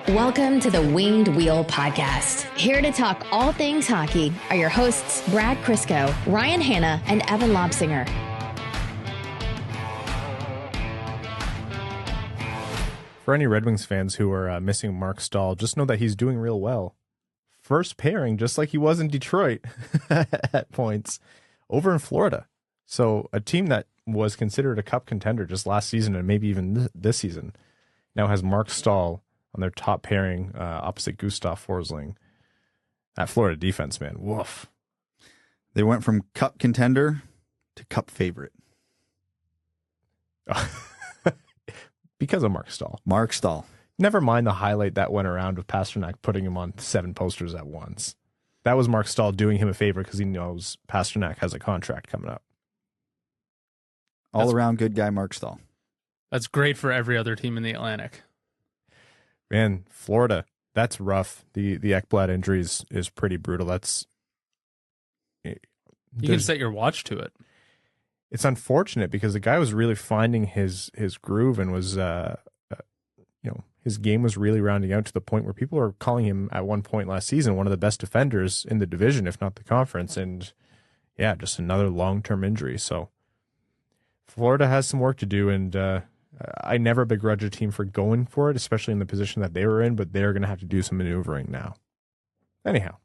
Welcome to the Winged Wheel Podcast. Here to talk all things hockey are your hosts, Brad Crisco, Ryan Hanna, and Evan Lobsinger. For any Red Wings fans who are missing Mark Stahl, just know that he's doing real well. First pairing, just like he was in Detroit at points, over in Florida. So a team that was considered a cup contender just last season and maybe even this season now has Mark Stahl on their top pairing opposite Gustav Forsling. That Florida defense, man, woof. They went from cup contender to cup favorite. Because of Mark Stahl. Mark Stahl. Never mind the highlight that went around with Pasternak putting him on 7 posters at once. That was Mark Stahl doing him a favor because he knows Pasternak has a contract coming up. All around good guy, Mark Stahl. That's great for every other team in the Atlantic. Man, Florida, that's rough. The Ekblad injury is pretty brutal. You can set your watch to it. It's unfortunate because the guy was really finding his groove and was, his game was really rounding out to the point where people are calling him at one point last season one of the best defenders in the division, if not the conference. And yeah, just another long-term injury. So Florida has some work to do, and I never begrudge a team for going for it, especially in the position that they were in, but they're going to have to do some maneuvering now. Anyhow,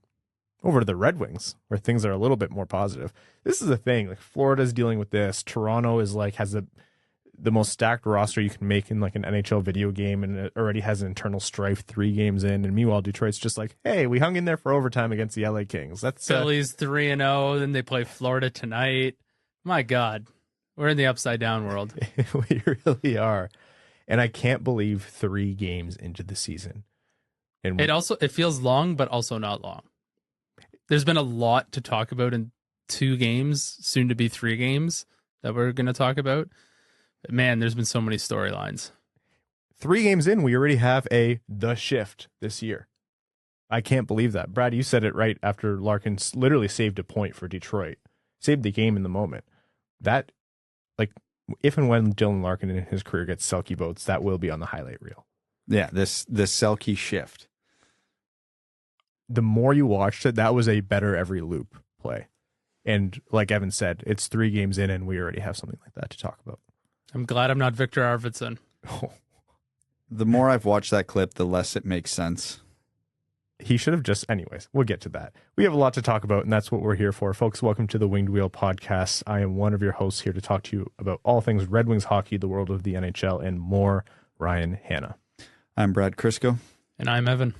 over to the Red Wings, where things are a little bit more positive. This is the thing. Like, Florida's dealing with this. Toronto is has the most stacked roster you can make in like an NHL video game, and it already has an internal strife 3 games in. And meanwhile, Detroit's just like, hey, we hung in there for overtime against the LA Kings. That's Philly's 3-0. Then they play Florida tonight. My God. We're in the upside down world. We really are. And I can't believe 3 games into the season. And it feels long, but also not long. There's been a lot to talk about in 2 games, soon to be 3 games that we're going to talk about. But man, there's been so many storylines. 3 games in, we already have the shift this year. I can't believe that. Brad, you said it right after Larkin literally saved a point for Detroit. Saved the game in the moment. That, if and when Dylan Larkin in his career gets Selke votes, that will be on the highlight reel. Yeah, this Selke shift. The more you watched it, that was a better every loop play. And like Evan said, it's 3 games in and we already have something like that to talk about. I'm glad I'm not Victor Arvidsson. The more I've watched that clip, the less it makes sense. He should have anyways, we'll get to that. We have a lot to talk about, and that's what we're here for. Folks, welcome to the Winged Wheel Podcast. I am one of your hosts here to talk to you about all things Red Wings hockey, the world of the NHL, and more. Ryan Hanna. I'm Brad Crisco. And I'm Evan.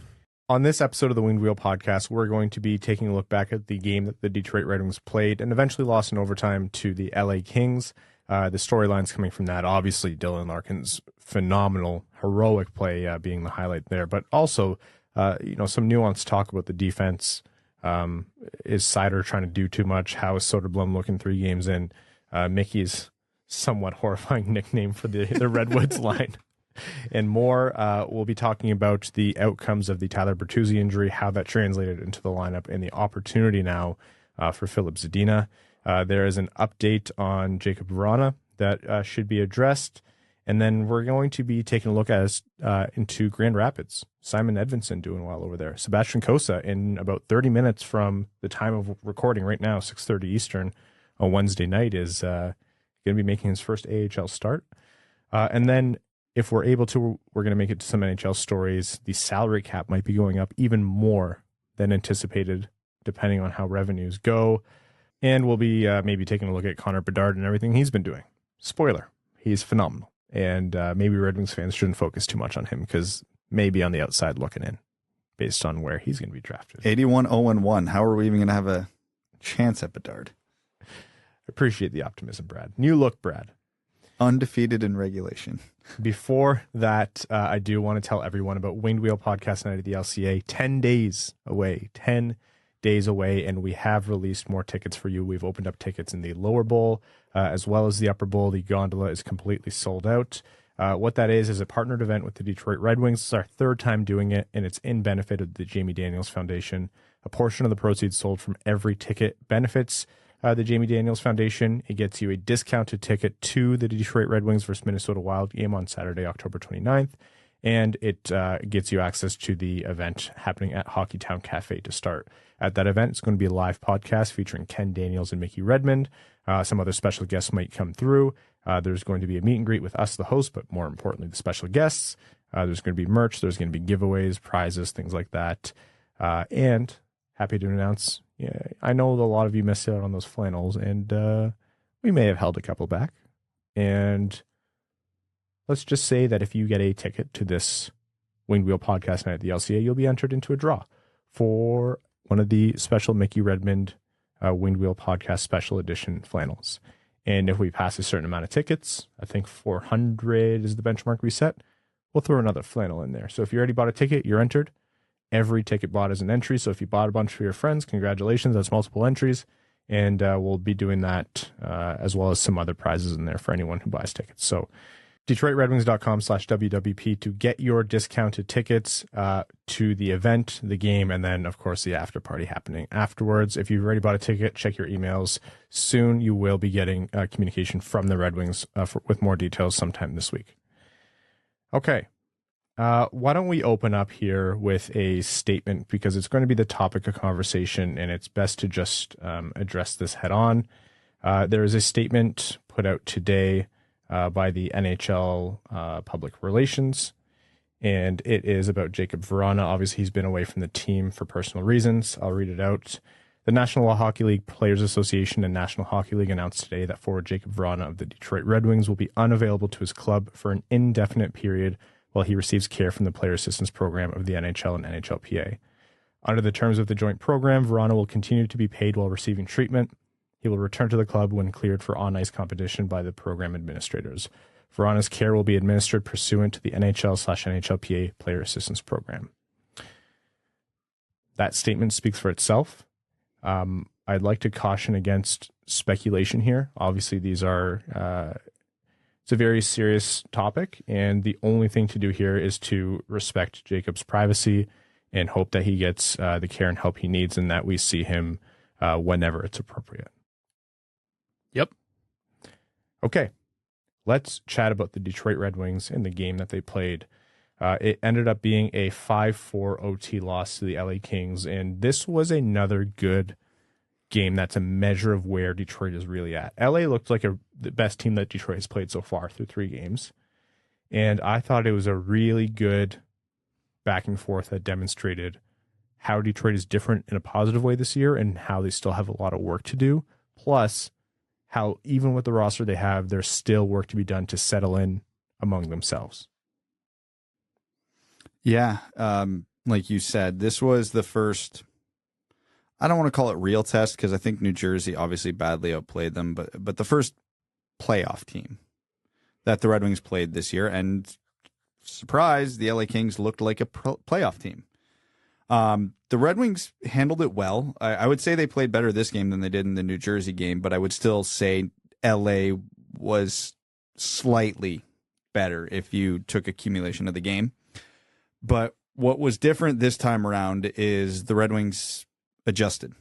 On this episode of the Winged Wheel Podcast, we're going to be taking a look back at the game that the Detroit Red Wings played and eventually lost in overtime to the LA Kings. The storylines coming from that, obviously Dylan Larkin's phenomenal, heroic play being the highlight there, but also some nuanced talk about the defense. Is Seider trying to do too much? How is Soderblom looking 3 games in? Mickey's somewhat horrifying nickname for the Redwoods line. And more. We'll be talking about the outcomes of the Tyler Bertuzzi injury, how that translated into the lineup, and the opportunity now for Filip Zadina. There is an update on Jakub Vrana that should be addressed. And then we're going to be taking a look at into Grand Rapids. Simon Edvinsson doing well over there. Sebastian Cossa, in about 30 minutes from the time of recording right now, 6:30 Eastern on Wednesday night, is going to be making his first AHL start. And then if we're able to, we're going to make it to some NHL stories. The salary cap might be going up even more than anticipated, depending on how revenues go. And we'll be maybe taking a look at Connor Bedard and everything he's been doing. Spoiler, he's phenomenal. And maybe Red Wings fans shouldn't focus too much on him because maybe on the outside looking in based on where he's going to be drafted. 81-0-1. How are we even going to have a chance at Bedard? Appreciate the optimism, Brad. New look, Brad. Undefeated in regulation. Before that, I do want to tell everyone about Winged Wheel Podcast Night at the LCA. 10 days away. 10 days away, and we have released more tickets for you. We've opened up tickets in the lower bowl as well as the upper bowl. The gondola is completely sold out. What that is a partnered event with the Detroit Red Wings. It's our 3rd time doing it, and it's in benefit of the Jamie Daniels Foundation. A portion of the proceeds sold from every ticket benefits the Jamie Daniels Foundation. It gets you a discounted ticket to the Detroit Red Wings versus Minnesota Wild game on Saturday, October 29th. and it gets you access to the event happening at Hockeytown Cafe to start. At that event, it's going to be a live podcast featuring Ken Daniels and Mickey Redmond. Some other special guests might come through. There's going to be a meet and greet with us, the host, but more importantly, the special guests. There's going to be merch. There's going to be giveaways, prizes, things like that. And happy to announce, I know a lot of you missed out on those flannels, and we may have held a couple back. And let's just say that if you get a ticket to this Winged Wheel podcast night at the LCA, you'll be entered into a draw for one of the special Mickey Redmond Winged Wheel podcast special edition flannels. And if we pass a certain amount of tickets, I think 400 is the benchmark we set, we'll throw another flannel in there. So if you already bought a ticket, you're entered. Every ticket bought is an entry. So if you bought a bunch for your friends, congratulations. That's multiple entries. And we'll be doing that as well as some other prizes in there for anyone who buys tickets. So DetroitRedWings.com/WWP to get your discounted tickets to the event, the game, and then, of course, the after party happening afterwards. If you've already bought a ticket, check your emails. Soon you will be getting communication from the Red Wings with more details sometime this week. Okay. Why don't we open up here with a statement, because it's going to be the topic of conversation and it's best to just address this head on. There is a statement put out today by the NHL Public Relations, and it is about Jakub Vrana. Obviously, he's been away from the team for personal reasons. I'll read it out. The National Hockey League Players Association and National Hockey League announced today that forward Jakub Vrana of the Detroit Red Wings will be unavailable to his club for an indefinite period while he receives care from the Player Assistance Program of the NHL and NHLPA. Under the terms of the joint program, Vrana will continue to be paid while receiving treatment. He will return to the club when cleared for on-ice competition by the program administrators. Vrana's care will be administered pursuant to the NHL/NHLPA Player Assistance Program. That statement speaks for itself. I'd like to caution against speculation here. Obviously, these are it's a very serious topic, and the only thing to do here is to respect Jakub's privacy and hope that he gets the care and help he needs, and that we see him whenever it's appropriate. Yep. Okay, let's chat about the Detroit Red Wings and the game that they played. It ended up being a 5-4 OT loss to the LA Kings, and this was another good game that's a measure of where Detroit is really at. LA looked like the best team that Detroit has played so far through 3 games, and I thought it was a really good back and forth that demonstrated how Detroit is different in a positive way this year and how they still have a lot of work to do, plus how even with the roster they have, there's still work to be done to settle in among themselves. Yeah, like you said, this was the first, I don't want to call it real test because I think New Jersey obviously badly outplayed them, but the first playoff team that the Red Wings played this year, and surprise, the LA Kings looked like a playoff team. The Red Wings handled it well. I would say they played better this game than they did in the New Jersey game, but I would still say LA was slightly better if you took accumulation of the game. But what was different this time around is the Red Wings adjusted.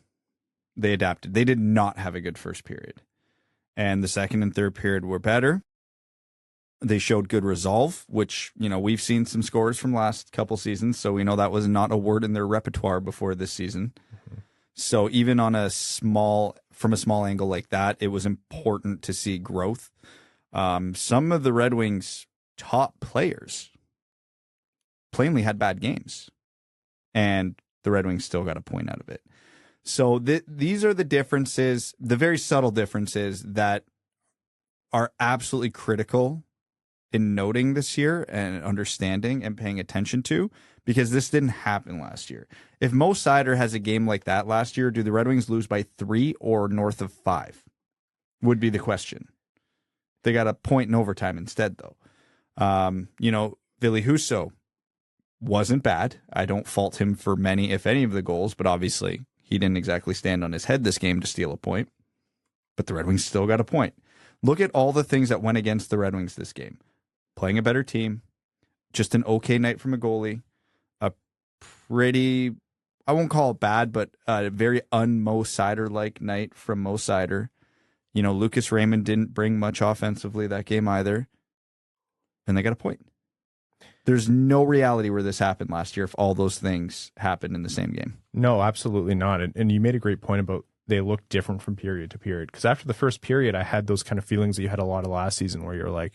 They adapted. They did not have a good first period. And the second and third period were better. They showed good resolve, which, we've seen some scores from last couple seasons, so we know that was not a word in their repertoire before this season. Mm-hmm. So even on from a small angle like that, it was important to see growth. Some of the Red Wings' top players plainly had bad games, and the Red Wings still got a point out of it. So these are the differences, the very subtle differences that are absolutely critical in noting this year and understanding and paying attention to, because this didn't happen last year. If Mo Seider has a game like that last year, do the Red Wings lose by 3 or north of 5? Would be the question. They got a point in overtime instead, though. Ville Husso wasn't bad. I don't fault him for many, if any, of the goals, but obviously he didn't exactly stand on his head this game to steal a point. But the Red Wings still got a point. Look at all the things that went against the Red Wings this game. Playing a better team, just an okay night from a goalie, a pretty, I won't call it bad, but a very un-Mo Seider-like night from Mo Seider. Lucas Raymond didn't bring much offensively that game either, and they got a point. There's no reality where this happened last year if all those things happened in the same game. No, absolutely not. And you made a great point about they look different from period to period. Because after the first period, I had those kind of feelings that you had a lot of last season where you're like,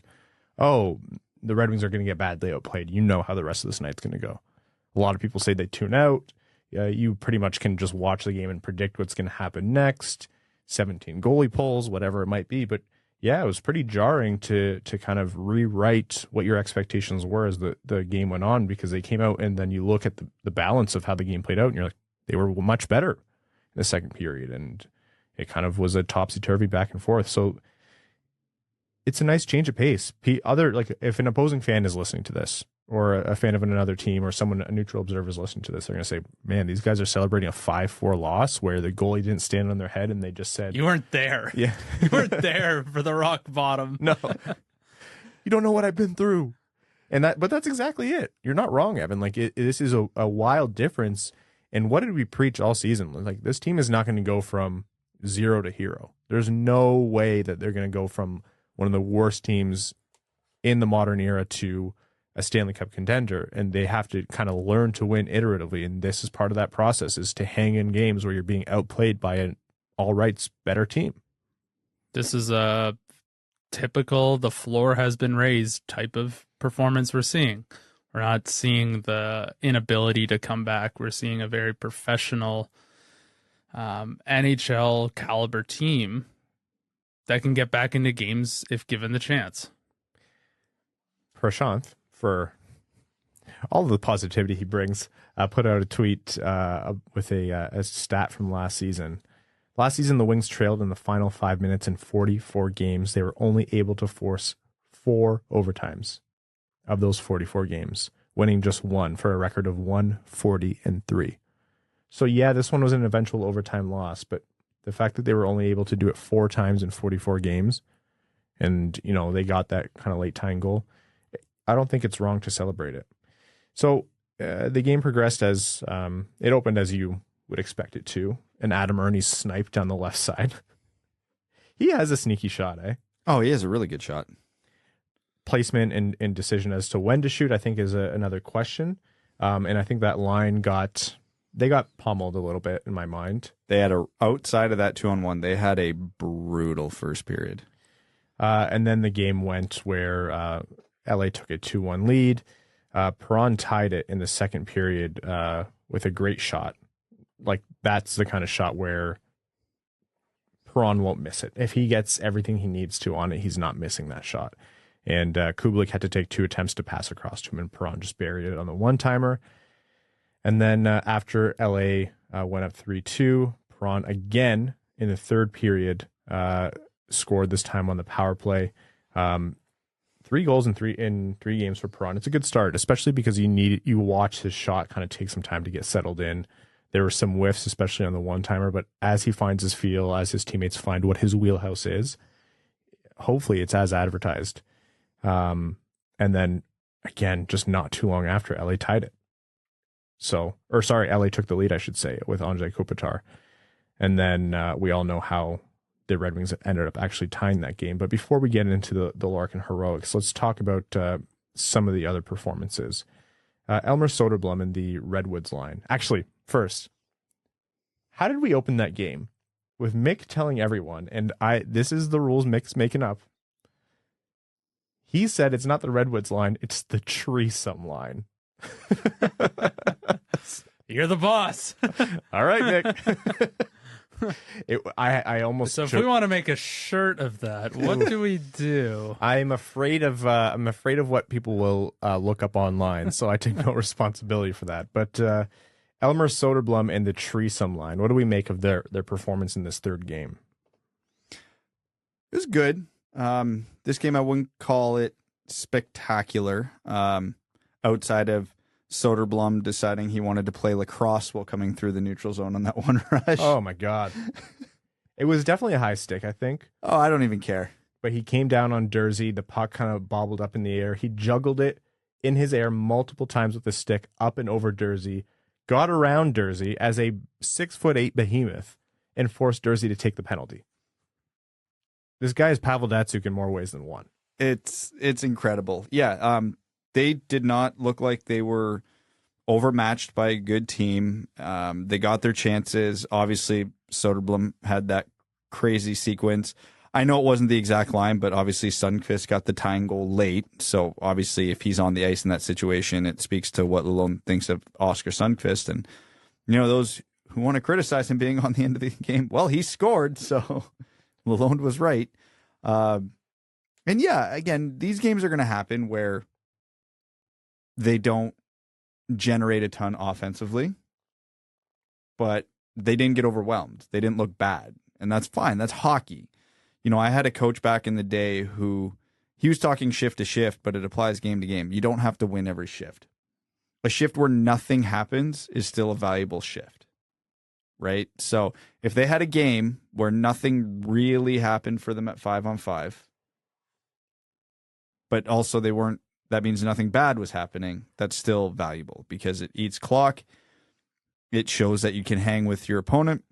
oh, the Red Wings are going to get badly outplayed. You know how the rest of this night's going to go. A lot of people say they tune out. You pretty much can just watch the game and predict what's going to happen next. 17 goalie pulls, whatever it might be. But yeah, it was pretty jarring to kind of rewrite what your expectations were as the game went on, because they came out and then you look at the balance of how the game played out and you're like, they were much better in the second period. And it kind of was a topsy-turvy back and forth. So it's a nice change of pace. If an opposing fan is listening to this, or a fan of another team, or a neutral observer is listening to this, they're going to say, man, these guys are celebrating a 5-4 loss where the goalie didn't stand on their head and they just said, you weren't there. Yeah. You weren't there for the rock bottom. No. You don't know what I've been through. But that's exactly it. You're not wrong, Evan. Like, this is a wild difference. And what did we preach all season? Like, this team is not going to go from 0 to hero. There's no way that they're going to go from one of the worst teams in the modern era to a Stanley Cup contender, and they have to kind of learn to win iteratively. And this is part of that process, is to hang in games where you're being outplayed by an all rights better team. This is a typical the floor has been raised type of performance we're seeing. We're not seeing the inability to come back. We're seeing a very professional NHL caliber team that can get back into games if given the chance. Prashanth, for all of the positivity he brings, put out a tweet with a stat from last season. Last season, the Wings trailed in the final 5 minutes in 44 games. They were only able to force 4 overtimes of those 44 games, winning just 1 for a record of 140-3. So yeah, this one was an eventual overtime loss, but the fact that they were only able to do it 4 times in 44 games, and they got that kind of late tying goal, I don't think it's wrong to celebrate it. So the game progressed as it opened as you would expect it to. And Adam Ernie sniped down the left side. He has a sneaky shot, eh? Oh, he has a really good shot. Placement and decision as to when to shoot, I think, is another question. And I think that line got pummeled a little bit in my mind. They had outside of that 2-on-1, they had a brutal first period. And then the game went where LA took a 2-1 lead. Perron tied it in the second period with a great shot. Like, that's the kind of shot where Perron won't miss it. If he gets everything he needs to on it, he's not missing that shot. And Kubalik had to take 2 attempts to pass across to him, and Perron just buried it on the one-timer. And then after LA went up 3-2, Perron again in the third period scored, this time on the power play. 3 goals in three games for Perron. It's a good start, especially because you watch his shot kind of take some time to get settled in. There were some whiffs, especially on the one-timer, but as he finds his feel, as his teammates find what his wheelhouse is, hopefully it's as advertised. And then, again, just not too long after, LA tied it. LA took the lead, I should say, with Andrei Kopitar. And then we all know how the Red Wings ended up actually tying that game. But before we get into the Larkin heroics, let's talk about some of the other performances. Elmer Soderblom in the Redwoods line. Actually, first, how did we open that game? With Mick telling everyone, and this is the rules Mick's making up. He said it's not the Redwoods line, it's the Treesome line. You're the boss. All right, Mick. I almost. So if we want to make a shirt of that, what do we do? I'm afraid of what people will look up online, so I take no responsibility for that. But Elmer Soderblom and the Treesome line. What do we make of their performance in this third game? It was good. This game, I wouldn't call it spectacular. Outside of Soderblom deciding he wanted to play lacrosse while coming through the neutral zone on that one rush. Oh my God. It was definitely a high stick, I think. Oh, I don't even care. But he came down on Durzi. The puck kind of bobbled up in the air. He juggled it in his air multiple times with the stick up and over Durzi, got around Durzi as a 6'8" behemoth, and forced Durzi to take the penalty. This guy is Pavel Datsyuk in more ways than one. It's incredible. Yeah. they did not look like they were overmatched by a good team. They got their chances. Obviously, Soderblom had that crazy sequence. I know it wasn't the exact line, but obviously Sundqvist got the tying goal late. So obviously, if he's on the ice in that situation, it speaks to what Lalonde thinks of Oscar Sundqvist. And, those who want to criticize him being on the end of the game, well, he scored. So Lalonde was right. And yeah, again, these games are going to happen where they don't generate a ton offensively, but they didn't get overwhelmed. They didn't look bad. And that's fine. That's hockey. I had a coach back in the day who he was talking shift to shift, but it applies game to game. You don't have to win every shift. A shift where nothing happens is still a valuable shift, right? So if they had a game where nothing really happened for them at 5-on-5, but also that means nothing bad was happening, that's still valuable because it eats clock. It shows that you can hang with your opponent.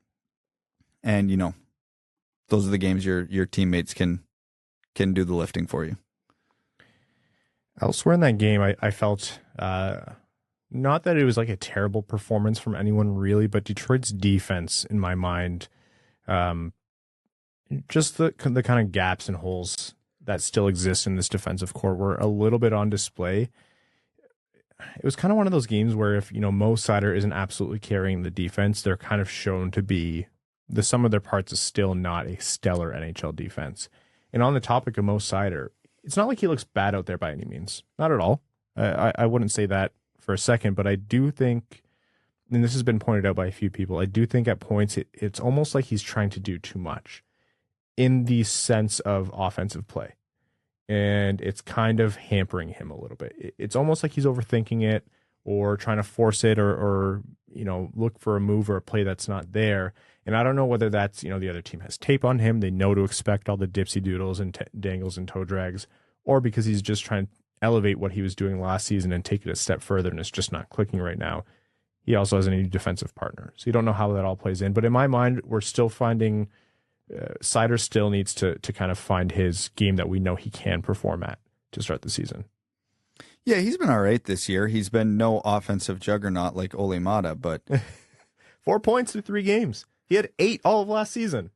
And, those are the games your teammates can do the lifting for you. Elsewhere in that game, I felt not that it was like a terrible performance from anyone really, but Detroit's defense, in my mind, just the kind of gaps and holes that still exist in this defensive core were a little bit on display. It was kind of one of those games where if, Mo Seider isn't absolutely carrying the defense, they're kind of shown to be the sum of their parts is still not a stellar NHL defense. And on the topic of Mo Seider, it's not like he looks bad out there by any means. Not at all. I wouldn't say that for a second, but I do think, and this has been pointed out by a few people, I do think at points it's almost like he's trying to do too much in the sense of offensive play. And it's kind of hampering him a little bit. It's almost like he's overthinking it or trying to force it or look for a move or a play that's not there. And I don't know whether that's, the other team has tape on him. They know to expect all the dipsy doodles and dangles and toe drags, or because he's just trying to elevate what he was doing last season and take it a step further and it's just not clicking right now. He also has a new defensive partner. So you don't know how that all plays in. But in my mind, we're still finding Seider still needs to kind of find his game that we know he can perform at to start the season. Yeah, he's been all right this year. He's been no offensive juggernaut like Ole Mata, but 4 points through 3 games. He had 8 all of last season.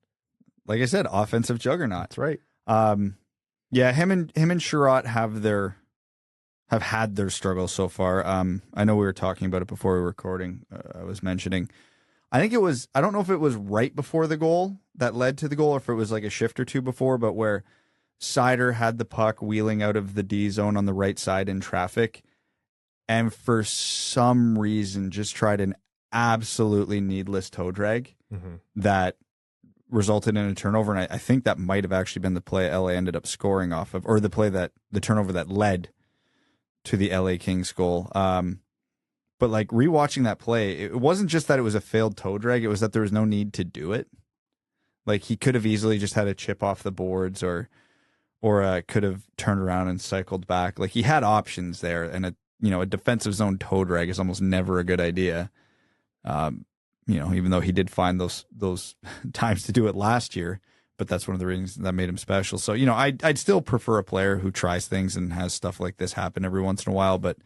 Like I said, offensive juggernaut. That's right. Yeah, him and Sherratt have had their struggles so far. I know we were talking about it before we were recording. I was mentioning, I don't know if it was right before the goal that led to the goal, or if it was like a shift or two before, but where Seider had the puck wheeling out of the D zone on the right side in traffic, and for some reason just tried an absolutely needless toe drag that resulted in a turnover. And I think that might have actually been the play LA ended up scoring off of, or the turnover that led to the LA Kings goal. But like rewatching that play, it wasn't just that it was a failed toe drag. It was that there was no need to do it. Like he could have easily just had a chip off the boards or could have turned around and cycled back. Like he had options there, and a defensive zone toe drag is almost never a good idea. Even though he did find those times to do it last year, but that's one of the reasons that made him special. So, I'd still prefer a player who tries things and has stuff like this happen every once in a while, but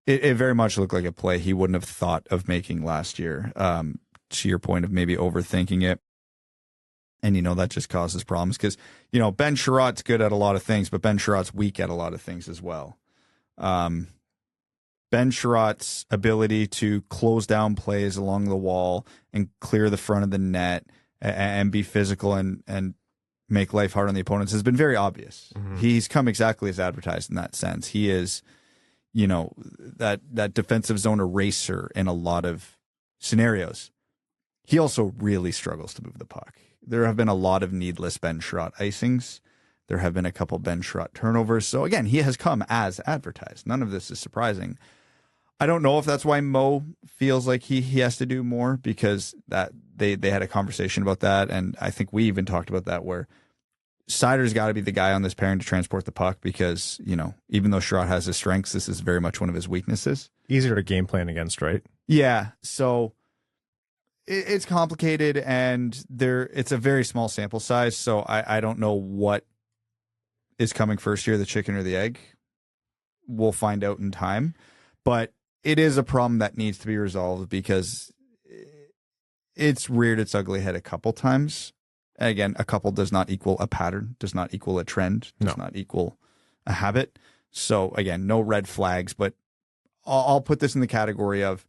it very much looked like a play he wouldn't have thought of making last year. To your point of maybe overthinking it. And, that just causes problems because, Ben Sherratt's good at a lot of things, but Ben Sherratt's weak at a lot of things as well. Ben Sherratt's ability to close down plays along the wall and clear the front of the net and be physical and make life hard on the opponents has been very obvious. Mm-hmm. He's come exactly as advertised in that sense. He is, that defensive zone eraser in a lot of scenarios. He also really struggles to move the puck. There have been a lot of needless Ben Sherratt icings. There have been a couple Ben Sherratt turnovers. So again, he has come as advertised. None of this is surprising. I don't know if that's why Mo feels like he has to do more, because that they had a conversation about that, and I think we even talked about that, where Seider's got to be the guy on this pairing to transport the puck because, even though Sherratt has his strengths, this is very much one of his weaknesses. Easier to game plan against, right? Yeah, so it's complicated, and it's a very small sample size, so I don't know what is coming first here, the chicken or the egg. we'll find out in time. But it is a problem that needs to be resolved because it's reared its ugly head a couple times. Again, a couple does not equal a pattern, does not equal a trend, does not equal a habit. So again, no red flags, but I'll put this in the category of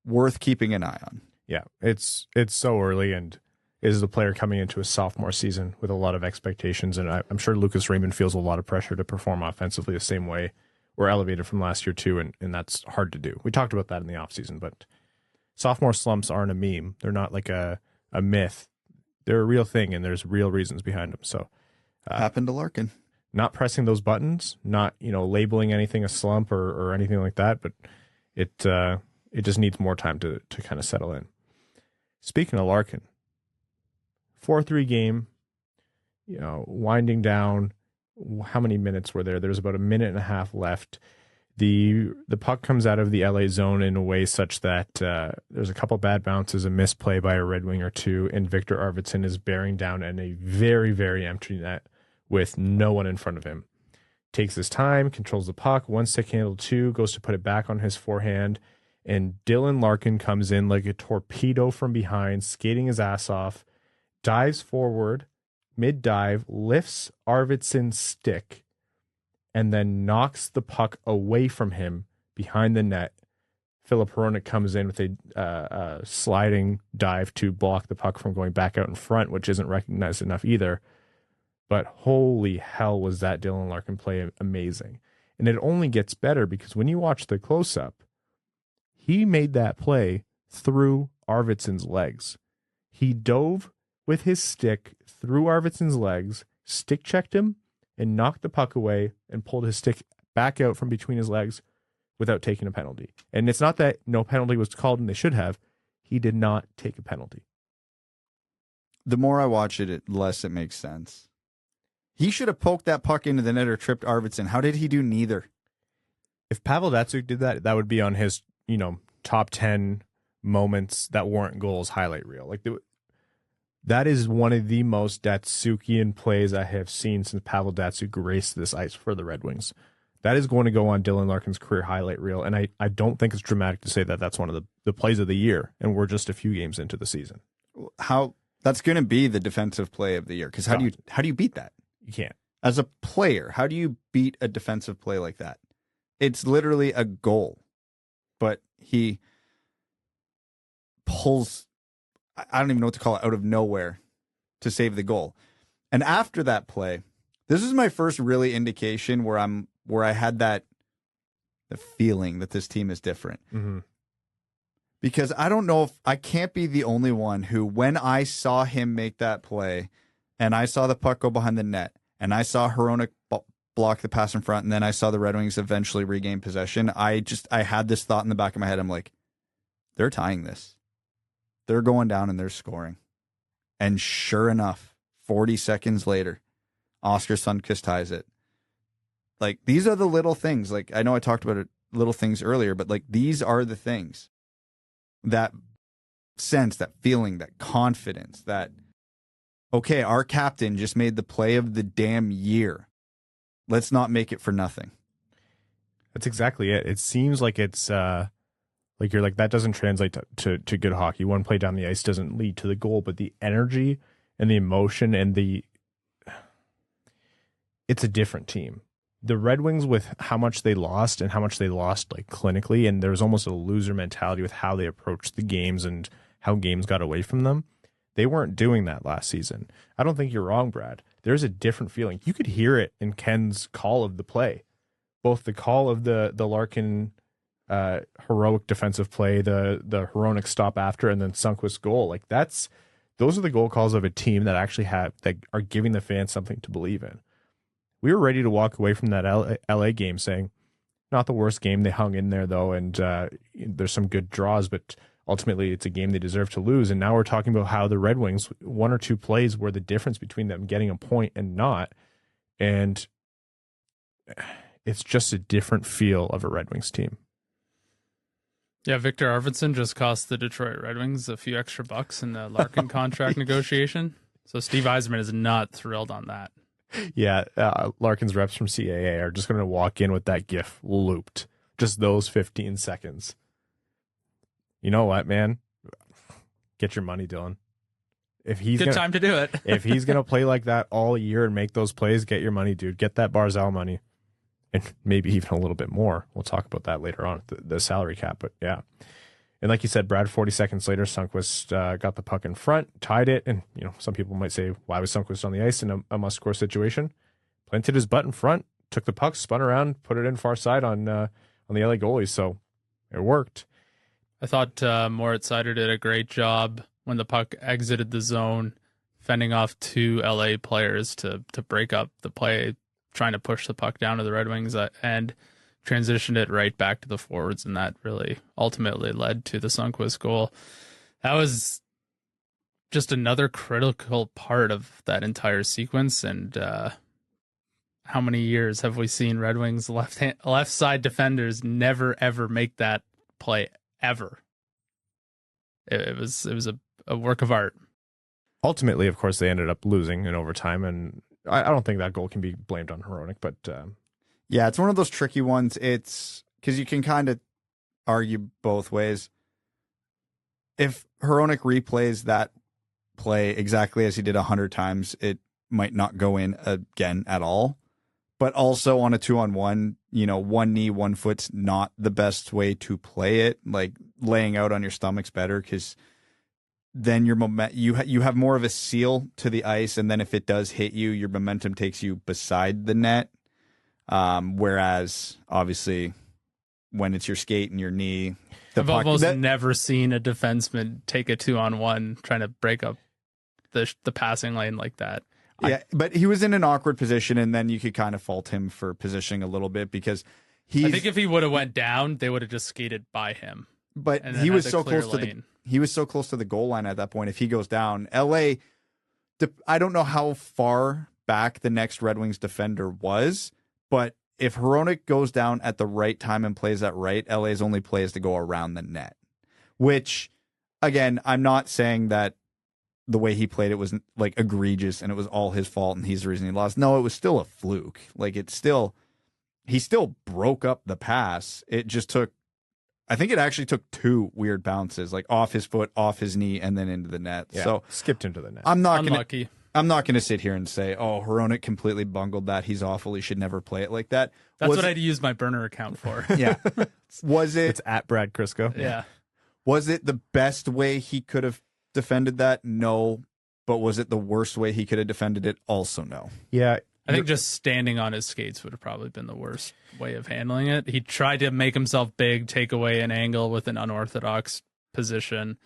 worth keeping an eye on. Yeah, it's so early, and is the player coming into a sophomore season with a lot of expectations, and I'm sure Lucas Raymond feels a lot of pressure to perform offensively the same way we're elevated from last year too, and that's hard to do. We talked about that in the offseason, but sophomore slumps aren't a meme. They're not like a myth. They're a real thing, and there's real reasons behind them. So happened to Larkin. Not pressing those buttons, not labeling anything a slump or anything like that, but it just needs more time to kind of settle in. Speaking of Larkin, 4-3 game, winding down. How many minutes were there? There's about a minute and a half left. The puck comes out of the LA zone in a way such that there's a couple bad bounces, a misplay by a Red Wing or two, and Victor Arvidsson is bearing down in a very, very empty net with no one in front of him. Takes his time, controls the puck, one stick handle, two, goes to put it back on his forehand, and Dylan Larkin comes in like a torpedo from behind, skating his ass off, dives forward, mid-dive, lifts Arvidsson's stick, and then knocks the puck away from him behind the net. Filip Hronek comes in with a sliding dive to block the puck from going back out in front, which isn't recognized enough either. But holy hell was that Dylan Larkin play amazing. And it only gets better because when you watch the close-up, he made that play through Arvidsson's legs. He dove with his stick through Arvidsson's legs, stick-checked him, and knocked the puck away and pulled his stick back out from between his legs without taking a penalty. And it's not that no penalty was called and they should have. He did not take a penalty. The more I watch it, the less it makes sense. He should have poked that puck into the net or tripped Arvidsson. How did he do neither? If Pavel Datsyuk did that, that would be on his, top 10 moments that weren't goals highlight reel. That is one of the most Datsyukian plays I have seen since Pavel Datsyuk graced this ice for the Red Wings. That is going to go on Dylan Larkin's career highlight reel, and I don't think it's dramatic to say that that's one of the plays of the year, and we're just a few games into the season. How that's going to be the defensive play of the year? Because how do you beat that? You can't. As a player, how do you beat a defensive play like that? It's literally a goal, but he pulls, I don't even know what to call it, out of nowhere to save the goal. And after that play, this is my first really indication where I had the feeling that this team is different. Mm-hmm. Because I don't know if I can't be the only one who, when I saw him make that play and I saw the puck go behind the net and I saw Hronek block the pass in front and then I saw the Red Wings eventually regain possession, I had this thought in the back of my head. I'm like, they're tying this. They're going down and they're scoring. And sure enough, 40 seconds later, Oskar Sundqvist ties it. These are the little things. I know I talked about little things earlier, but these are the things. That sense, that feeling, that confidence, that, okay, our captain just made the play of the damn year. Let's not make it for nothing. That's exactly it. It seems like it's you're that doesn't translate to good hockey. One play down the ice doesn't lead to the goal, but the energy and the emotion and it's a different team. The Red Wings, with how much they lost and how much they lost clinically, and there was almost a loser mentality with how they approached the games and how games got away from them. They weren't doing that last season. I don't think you're wrong, Brad. There's a different feeling. You could hear it in Ken's call of the play, both the call of the Larkin heroic defensive play, the Hronek stop after, and then Sundqvist's goal. Those are the goal calls of a team that actually that are giving the fans something to believe in. We were ready to walk away from that LA game saying, not the worst game. They hung in there, though, and there's some good draws, but ultimately it's a game they deserve to lose. And now we're talking about how the Red Wings, one or two plays were the difference between them getting a point and not. And it's just a different feel of a Red Wings team. Yeah, Victor Arvidsson just cost the Detroit Red Wings a few extra bucks in the Larkin contract negotiation. So Steve Yzerman is not thrilled on that. Yeah, Larkin's reps from CAA are just going to walk in with that GIF looped. Just those 15 seconds. You know what, man? Get your money, Dylan. If he's Good time to do it. if he's going to play like that all year and make those plays, get your money, dude. Get that Barzal money. And maybe even a little bit more. We'll talk about that later on, the salary cap. But yeah. And like you said, Brad, 40 seconds later, Sundqvist got the puck in front, tied it. And, you know, some people might say, why was Sundqvist on the ice in a must-score situation? Planted his butt in front, took the puck, spun around, put it in far side on the LA goalie. So it worked. I thought Moritz Seider did a great job when the puck exited the zone, fending off two LA players to break up the play, trying to push the puck down to the Red Wings and transitioned it right back to the forwards, and that really ultimately led to the Sundqvist goal. That was just another critical part of that entire sequence, and how many years have we seen Red Wings left side defenders never ever make that play ever? It was a work of art. Ultimately, of course, they ended up losing in overtime, and I don't think that goal can be blamed on Hronek, but yeah, it's one of those tricky ones. It's because you can kind of argue both ways. If Hronek replays that play exactly as he did 100 times, it might not go in again at all. But also on a 2-on-1, you know, one knee, 1 foot's not the best way to play it. Like laying out on your stomach's better because then your you have more of a seal to the ice, and then if it does hit you, your momentum takes you beside the net. Whereas obviously when it's your skate and your knee, I've almost never seen a defenseman take a 2-on-1 trying to break up the passing lane like that. Yeah, but he was in an awkward position, and then you could kind of fault him for positioning a little bit because I think if he would have went down, they would have just skated by him. But he was so close to the goal line at that point. If he goes down, LA, I don't know how far back the next Red Wings defender was, but if Hronek goes down at the right time and plays that right, LA's only play is to go around the net. Which, again, I'm not saying that the way he played it was like egregious and it was all his fault and he's the reason he lost. No, it was still a fluke. Like he still broke up the pass. It just took, I think it actually took 2 weird bounces, like off his foot, off his knee, and then into the net. Yeah, so skipped into the net. I'm not going to sit here and say, oh, Hronek completely bungled that. He's awful. He should never play it like that. That's what I'd use my burner account for. Yeah. It's at Brad Crisco. Yeah. Was it the best way he could have defended that? No. But was it the worst way he could have defended it? Also no. Yeah. I think just standing on his skates would have probably been the worst way of handling it. He tried to make himself big, take away an angle with an unorthodox position.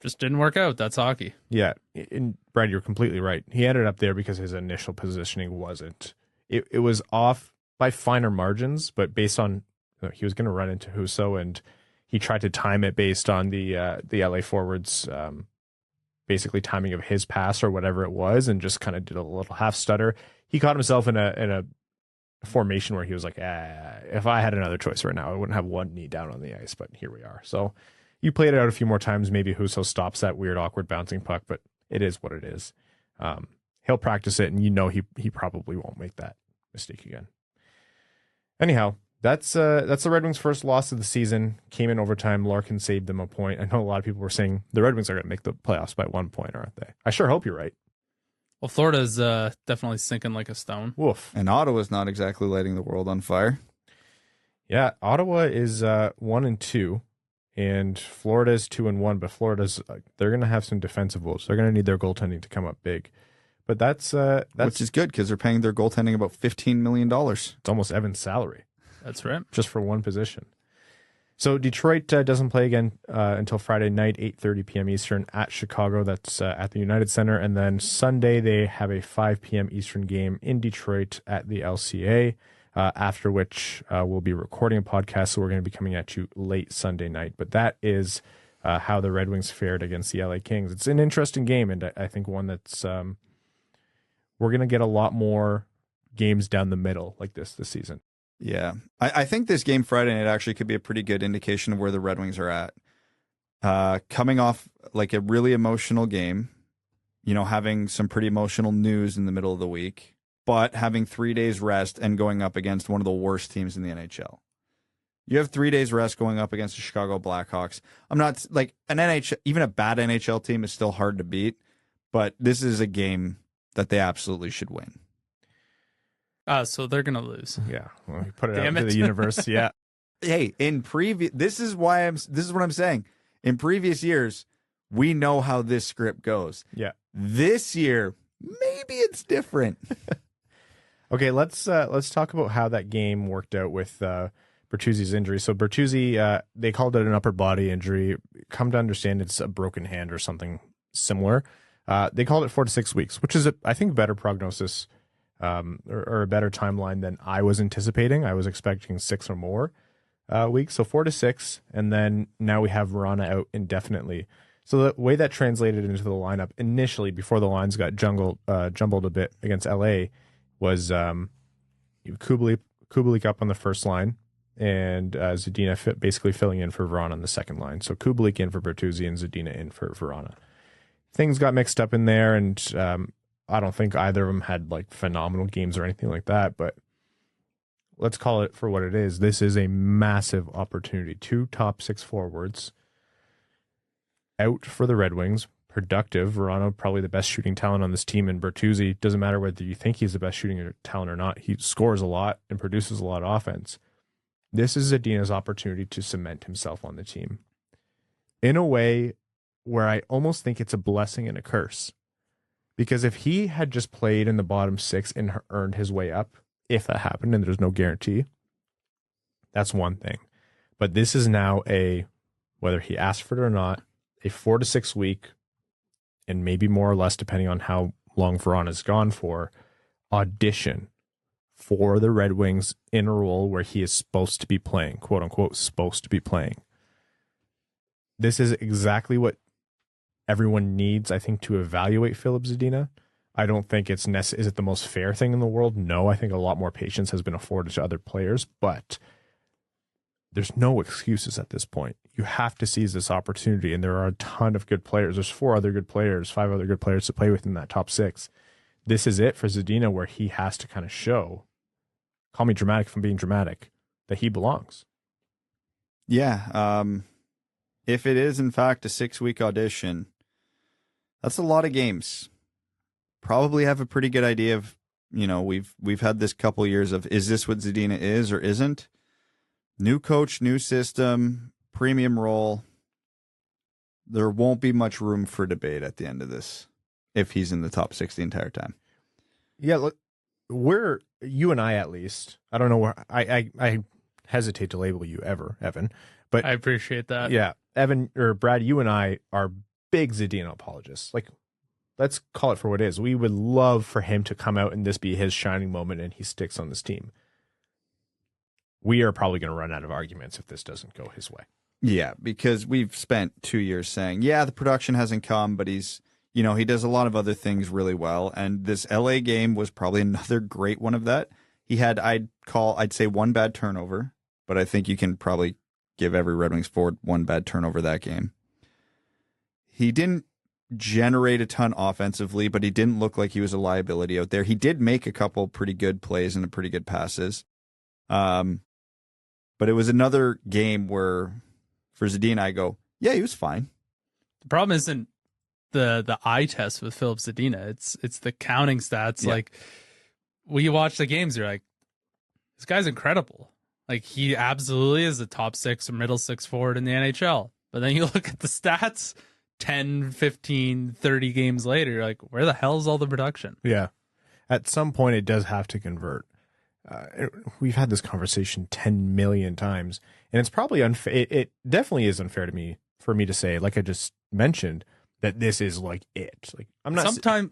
Just didn't work out. That's hockey. Yeah. And Brad, you're completely right. He ended up there because his initial positioning wasn't. It was off by finer margins, but based on he was going to run into Husso, and he tried to time it based on the LA forwards basically timing of his pass or whatever it was, and just kind of did a little half stutter. He caught himself in a formation where he was like, if I had another choice right now, I wouldn't have one knee down on the ice, but here we are. So you played it out a few more times. Maybe Husso stops that weird, awkward bouncing puck, but it is what it is. He'll practice it, and he probably won't make that mistake again. Anyhow, that's the Red Wings' first loss of the season. Came in overtime. Larkin saved them a point. I know a lot of people were saying the Red Wings are going to make the playoffs by 1 point, aren't they? I sure hope you're right. Well, Florida's definitely sinking like a stone. Woof. And Ottawa's not exactly lighting the world on fire. Yeah, Ottawa is 1-2, and Florida's 2-1. But Florida's they're going to have some defensive woes. They're going to need their goaltending to come up big. But that's which is good because they're paying their goaltending about $15 million. It's almost Evan's salary. That's right. Just for one position. So Detroit doesn't play again until Friday night, 8:30 p.m. Eastern at Chicago. That's at the United Center. And then Sunday they have a 5 p.m. Eastern game in Detroit at the LCA, after which we'll be recording a podcast. So we're going to be coming at you late Sunday night. But that is how the Red Wings fared against the LA Kings. It's an interesting game, and I think one that's we're going to get a lot more games down the middle like this season. Yeah. I think this game Friday night actually could be a pretty good indication of where the Red Wings are at. Coming off like a really emotional game, having some pretty emotional news in the middle of the week, but having 3 days rest and going up against one of the worst teams in the NHL. You have 3 days rest going up against the Chicago Blackhawks. I'm not like an NHL, even a bad NHL team is still hard to beat, but this is a game that they absolutely should win. So they're gonna lose. Yeah, well, we put it Damn out to it. the universe. Yeah, Hey, this is what I'm saying. In previous years, we know how this script goes. yeah. This year, maybe it's different. Okay, let's talk about how that game worked out with Bertuzzi's injury. So Bertuzzi, they called it an upper body injury. Come to understand, it's a broken hand or something similar. They called it 4 to 6 weeks, which is I think better prognosis or a better timeline than I was anticipating. I was expecting 6 or more weeks, so 4 to 6, and then now we have Vrana out indefinitely. So the way that translated into the lineup initially, before the lines got jumbled a bit against LA, was Kubalik up on the first line, and Zadina basically filling in for Vrana on the second line. So Kubalik in for Bertuzzi and Zadina in for Vrana. Things got mixed up in there, and I don't think either of them had like phenomenal games or anything like that, but let's call it for what it is. This is a massive opportunity. 2 top 6 forwards out for the Red Wings. Productive. Vrana, probably the best shooting talent on this team, and Bertuzzi, doesn't matter whether you think he's the best shooting talent or not. He scores a lot and produces a lot of offense. This is Zadina's opportunity to cement himself on the team in a way where I almost think it's a blessing and a curse. Because if he had just played in the bottom 6 and earned his way up, if that happened, and there's no guarantee, that's one thing. But this is now whether he asked for it or not, a 4 to 6 week, and maybe more or less depending on how long Vrana's gone for, audition for the Red Wings in a role where he is supposed to be playing, quote unquote, supposed to be playing. This is exactly what everyone needs, I think, to evaluate Filip Zadina. I don't think is it the most fair thing in the world? No, I think a lot more patience has been afforded to other players, but there's no excuses at this point. You have to seize this opportunity, and there are a ton of good players. There's 5 other good players to play with in that top 6. This is it for Zadina, where he has to kind of show, call me dramatic if I'm being dramatic, that he belongs. Yeah. If it is, in fact, a 6-week audition, that's a lot of games. Probably have a pretty good idea of, we've had this couple years of, is this what Zadina is or isn't? New coach, new system, premium role. There won't be much room for debate at the end of this if he's in the top 6 the entire time. Yeah, look, you and I at least, I don't know where, I hesitate to label you ever, Evan, but I appreciate that. Yeah, Evan or Brad, you and I are big Zadina apologists. Like, let's call it for what it is. We would love for him to come out and this be his shining moment and he sticks on this team. We are probably going to run out of arguments if this doesn't go his way. Yeah, because we've spent 2 years saying, the production hasn't come, but he's, he does a lot of other things really well. And this LA game was probably another great one of that. He had, I'd say 1 bad turnover, but I think you can probably give every Red Wings forward 1 bad turnover that game. He didn't generate a ton offensively, but he didn't look like he was a liability out there. He did make a couple pretty good plays and pretty good passes. But it was another game where, for Zadina, I go, he was fine. The problem isn't the eye test with Filip Zadina. It's the counting stats. Yeah. Like, when you watch the games, you're like, this guy's incredible. Like, he absolutely is a top 6 or middle 6 forward in the NHL. But then you look at the stats 10, 15, 30 games later, you're like, where the hell is all the production? Yeah. At some point, it does have to convert. We've had this conversation 10 million times, and it's probably unfair. It definitely is unfair for me to say, like I just mentioned, that this is like it. Like, I'm not.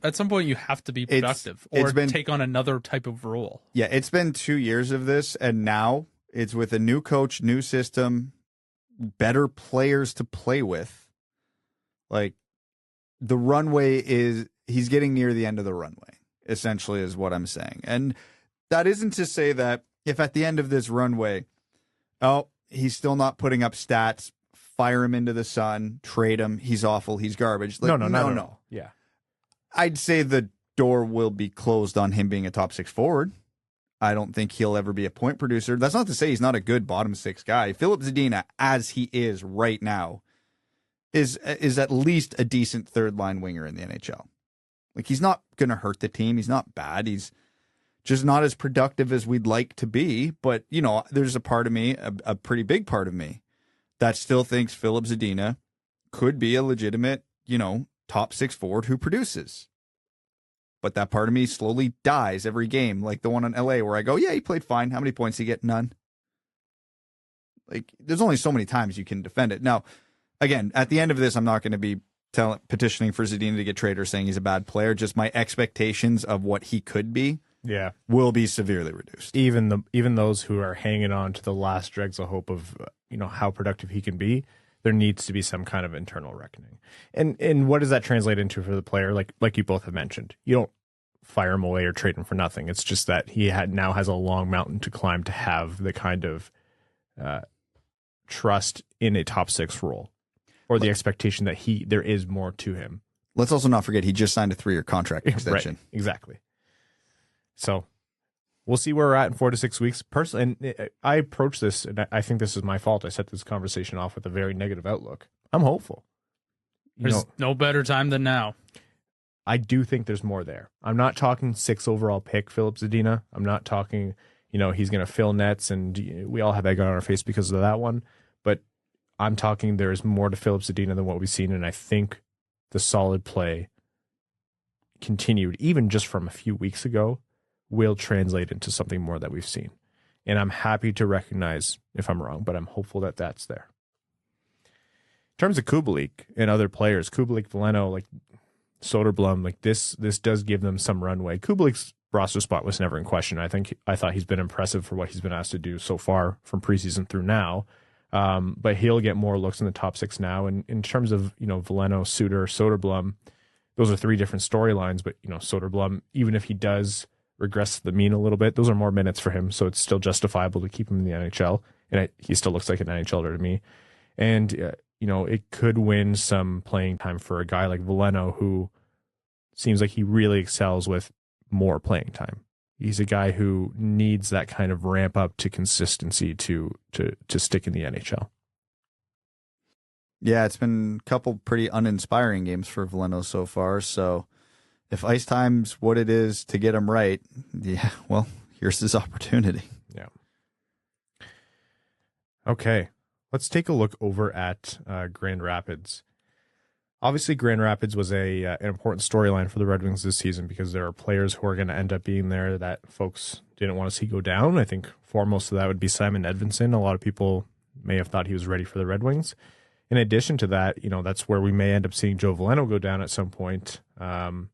At some point, you have to be productive or take on another type of role. Yeah, it's been 2 years of this, and now it's with a new coach, new system, better players to play with. Like, the runway he's getting near the end of the runway, essentially, is what I'm saying. And that isn't to say that if at the end of this runway, he's still not putting up stats, fire him into the sun, trade him, he's awful, he's garbage. Like, No. Yeah. I'd say the door will be closed on him being a top 6 forward. I don't think he'll ever be a point producer. That's not to say he's not a good bottom 6 guy. Filip Zadina, as he is right now, is at least a decent third-line winger in the NHL. Like, he's not going to hurt the team. He's not bad. He's just not as productive as we'd like to be. But, you know, there's a part of me, a pretty big part of me, that still thinks Filip Zadina could be a legitimate, you know, top 6 forward who produces. But that part of me slowly dies every game, like the one in LA where I go, yeah, he played fine. How many points did he get? None. Like, there's only so many times you can defend it. Now, again, at the end of this, I'm not going to be petitioning for Zadina to get traded or saying he's a bad player. Just my expectations of what he could be will be severely reduced. Even those who are hanging on to the last dregs of hope of how productive he can be, there needs to be some kind of internal reckoning. And what does that translate into for the player? Like you both have mentioned, you don't fire him away or trade him for nothing. It's just that he now has a long mountain to climb to have the kind of trust in a top 6 role, or the expectation that there is more to him. Let's also not forget he just signed a 3-year contract extension. Right, exactly. So we'll see where we're at in 4 to 6 weeks. Personally, and I approach this, and I think this is my fault. I set this conversation off with a very negative outlook. I'm hopeful. There's no better time than now. I do think there's more there. I'm not talking 6 overall pick, Filip Zadina. I'm not talking, he's going to fill nets, and we all have egg on our face because of that one. But I'm talking there's more to Filip Zadina than what we've seen, and I think the solid play continued, even just from a few weeks ago, will translate into something more that we've seen. And I'm happy to recognize if I'm wrong, but I'm hopeful that that's there. In terms of Kubalik and other players, Kubalik, Veleno, like Soderblom, like this does give them some runway. Kubalik's roster spot was never in question. I thought he's been impressive for what he's been asked to do so far from preseason through now. But he'll get more looks in the top 6 now. And in terms of, Veleno, Suter, Soderblom, those are 3 different storylines. But, Soderblom, even if he does regress to the mean a little bit, those are more minutes for him. So it's still justifiable to keep him in the NHL. And he still looks like an NHLer to me. And, it could win some playing time for a guy like Veleno, who seems like he really excels with more playing time. He's a guy who needs that kind of ramp up to consistency to stick in the NHL. Yeah, it's been a couple pretty uninspiring games for Veleno so far. So if ice time's what it is to get him right, yeah, well, here's his opportunity. Yeah. Okay, let's take a look over at Grand Rapids. Obviously, Grand Rapids was an important storyline for the Red Wings this season because there are players who are going to end up being there that folks didn't want to see go down. I think foremost of that would be Simon Edvinsson. A lot of people may have thought he was ready for the Red Wings. In addition to that, that's where we may end up seeing Joe Veleno go down at some point. And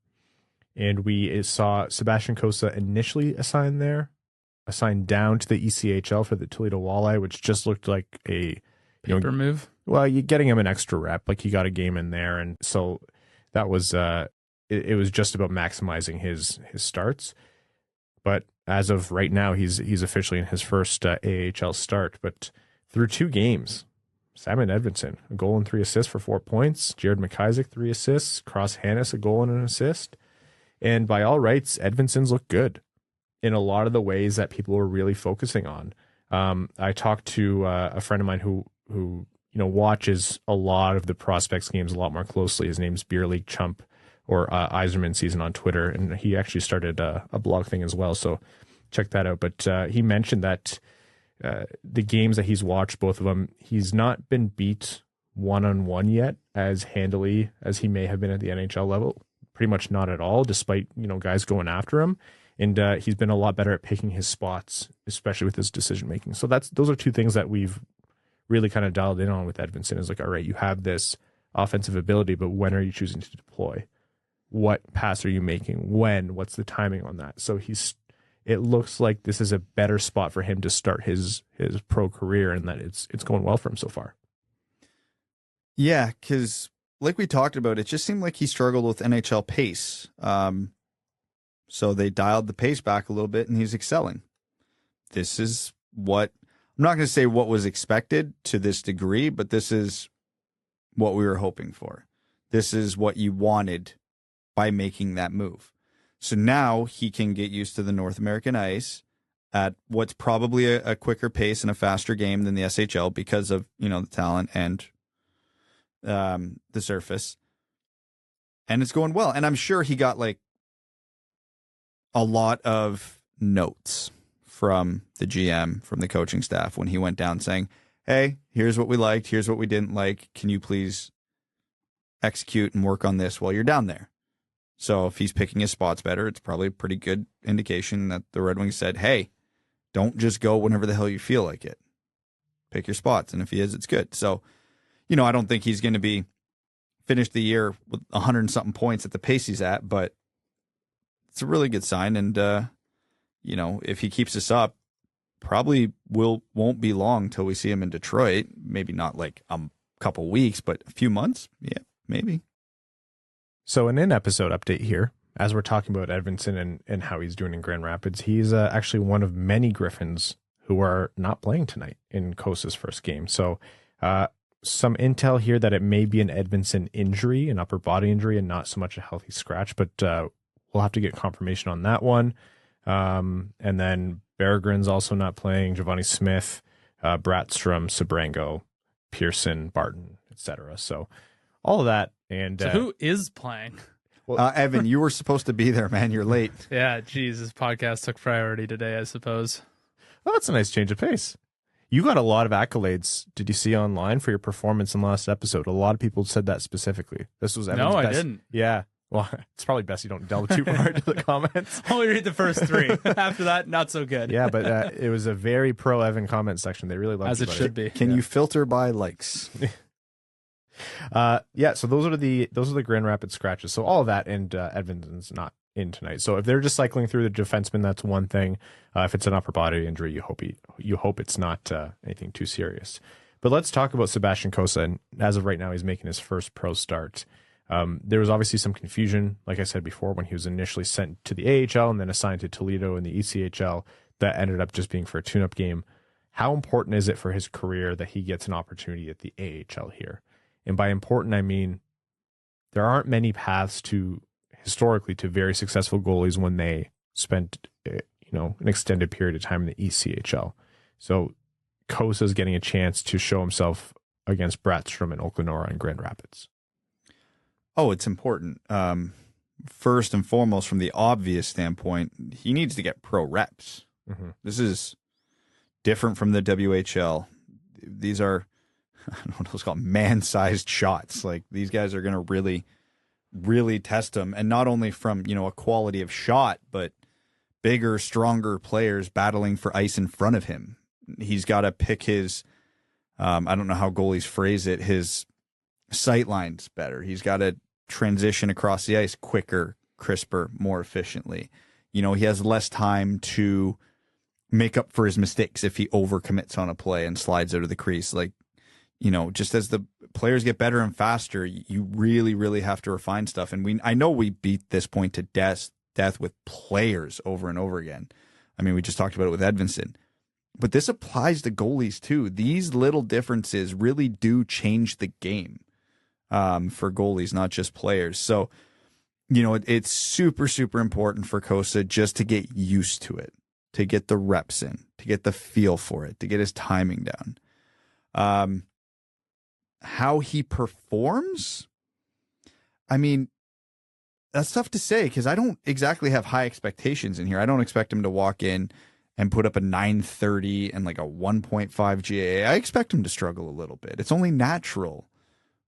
we saw Sebastian Cossa initially assigned down to the ECHL for the Toledo Walleye, which just looked like a paper move. Well, you're getting him an extra rep, like he got a game in there, and so that was it was just about maximizing his starts. But as of right now, he's officially in his first AHL start. But through 2 games, Simon Edvinsson, a goal and 3 assists for 4 points. Jared McIsaac, 3 assists. Cross Hannes, a goal and an assist. And by all rights, Edvinsson's looked good in a lot of the ways that people were really focusing on. I talked to a friend of mine who watches a lot of the prospects games a lot more closely. His name's Beer League Chump, or Yzerman season on Twitter, and he actually started a blog thing as well, so check that out. But he mentioned that the games that he's watched, both of them, he's not been beat one-on-one yet as handily as he may have been at the NHL level. Pretty much not at all, despite guys going after him. And he's been a lot better at picking his spots, especially with his decision making. So those are 2 things that we've really kind of dialed in on with Edvinsson. Is like, all right, you have this offensive ability, but when are you choosing to deploy? What pass are you making? When? What's the timing on that? So it looks like this is a better spot for him to start his pro career, and that it's going well for him so far. Yeah, because like we talked about, it just seemed like he struggled with NHL pace. So they dialed the pace back a little bit, and he's excelling. This is what, I'm not going to say what was expected to this degree, but this is what we were hoping for. This is what you wanted by making that move. So now he can get used to the North American ice at what's probably a quicker pace and a faster game than the SHL because of, the talent and the surface. And it's going well. And I'm sure he got like a lot of notes from the GM, from the coaching staff when he went down saying, hey, here's what we liked, here's what we didn't like. Can you please execute and work on this while you're down there? So if he's picking his spots better, it's probably a pretty good indication that the Red Wings said, hey, don't just go whenever the hell you feel like it. Pick your spots. And if he is, it's good. So, I don't think he's going to be finished the year with 100 and something points at the pace he's at, but it's a really good sign. And, if he keeps this up, probably won't be long till we see him in Detroit. Maybe not like a couple weeks, but a few months. Yeah, maybe. So an in-episode update here, as we're talking about Edvinsson and how he's doing in Grand Rapids. He's actually one of many Griffins who are not playing tonight in Cossa's first game. So some intel here that it may be an Edvinsson injury, an upper body injury, and not so much a healthy scratch, but we'll have to get confirmation on that one. And then Berggren's also not playing, Giovanni Smith, Brattstrom, Sabrango, Pearson, Barton, etc. So all of that. And so who is playing? Well, Evan, you were supposed to be there, man. You're late. Yeah, geez, this podcast took priority today, I suppose. Well, that's a nice change of pace. You got a lot of accolades, did you see online, for your performance in the last episode? A lot of people said that specifically. This was Evan's best. I didn't. Yeah. Well, it's probably best you don't delve too far into the comments. Only read the first three. After that, not so good. Yeah, but it was a very pro Evan comment section. They really loved as it should be. Can you filter by likes? So those are the Grand Rapids scratches. So all of that, and Edvinson's not in tonight. So if they're just cycling through the defenseman, that's one thing. If it's an upper body injury, you hope it's not anything too serious. But let's talk about Sebastian Cossa. And as of right now, he's making his first pro start. There was obviously some confusion, like I said before, when he was initially sent to the AHL and then assigned to Toledo in the ECHL. That ended up just being for a tune-up game. How important is it for his career that he gets an opportunity at the AHL here? And by important, I mean there aren't many paths historically to very successful goalies when they spent an extended period of time in the ECHL. So Kossa's getting a chance to show himself against Brattstrom and Oklahoma and Grand Rapids. Oh, it's important. First and foremost, from the obvious standpoint, he needs to get pro reps. Mm-hmm. This is different from the WHL. These are, I don't know what it's called, man-sized shots. Like, these guys are going to really, really test him. And not only from, a quality of shot, but bigger, stronger players battling for ice in front of him. He's got to pick his, I don't know how goalies phrase it, his sight lines better. He's got to transition across the ice quicker, crisper, more efficiently. He has less time to make up for his mistakes if he overcommits on a play and slides out of the crease. Like, just as the players get better and faster, you really, really have to refine stuff. And I know we beat this point to death with players over and over again. I mean, we just talked about it with Edvinsson. But this applies to goalies too. These little differences really do change the game for goalies, not just players. So, it's super, super important for Cossa just to get used to it, to get the reps in, to get the feel for it, to get his timing down. How he performs, I mean, that's tough to say because I don't exactly have high expectations in here. I don't expect him to walk in and put up a 930 and like a 1.5 GAA. I expect him to struggle a little bit. It's only natural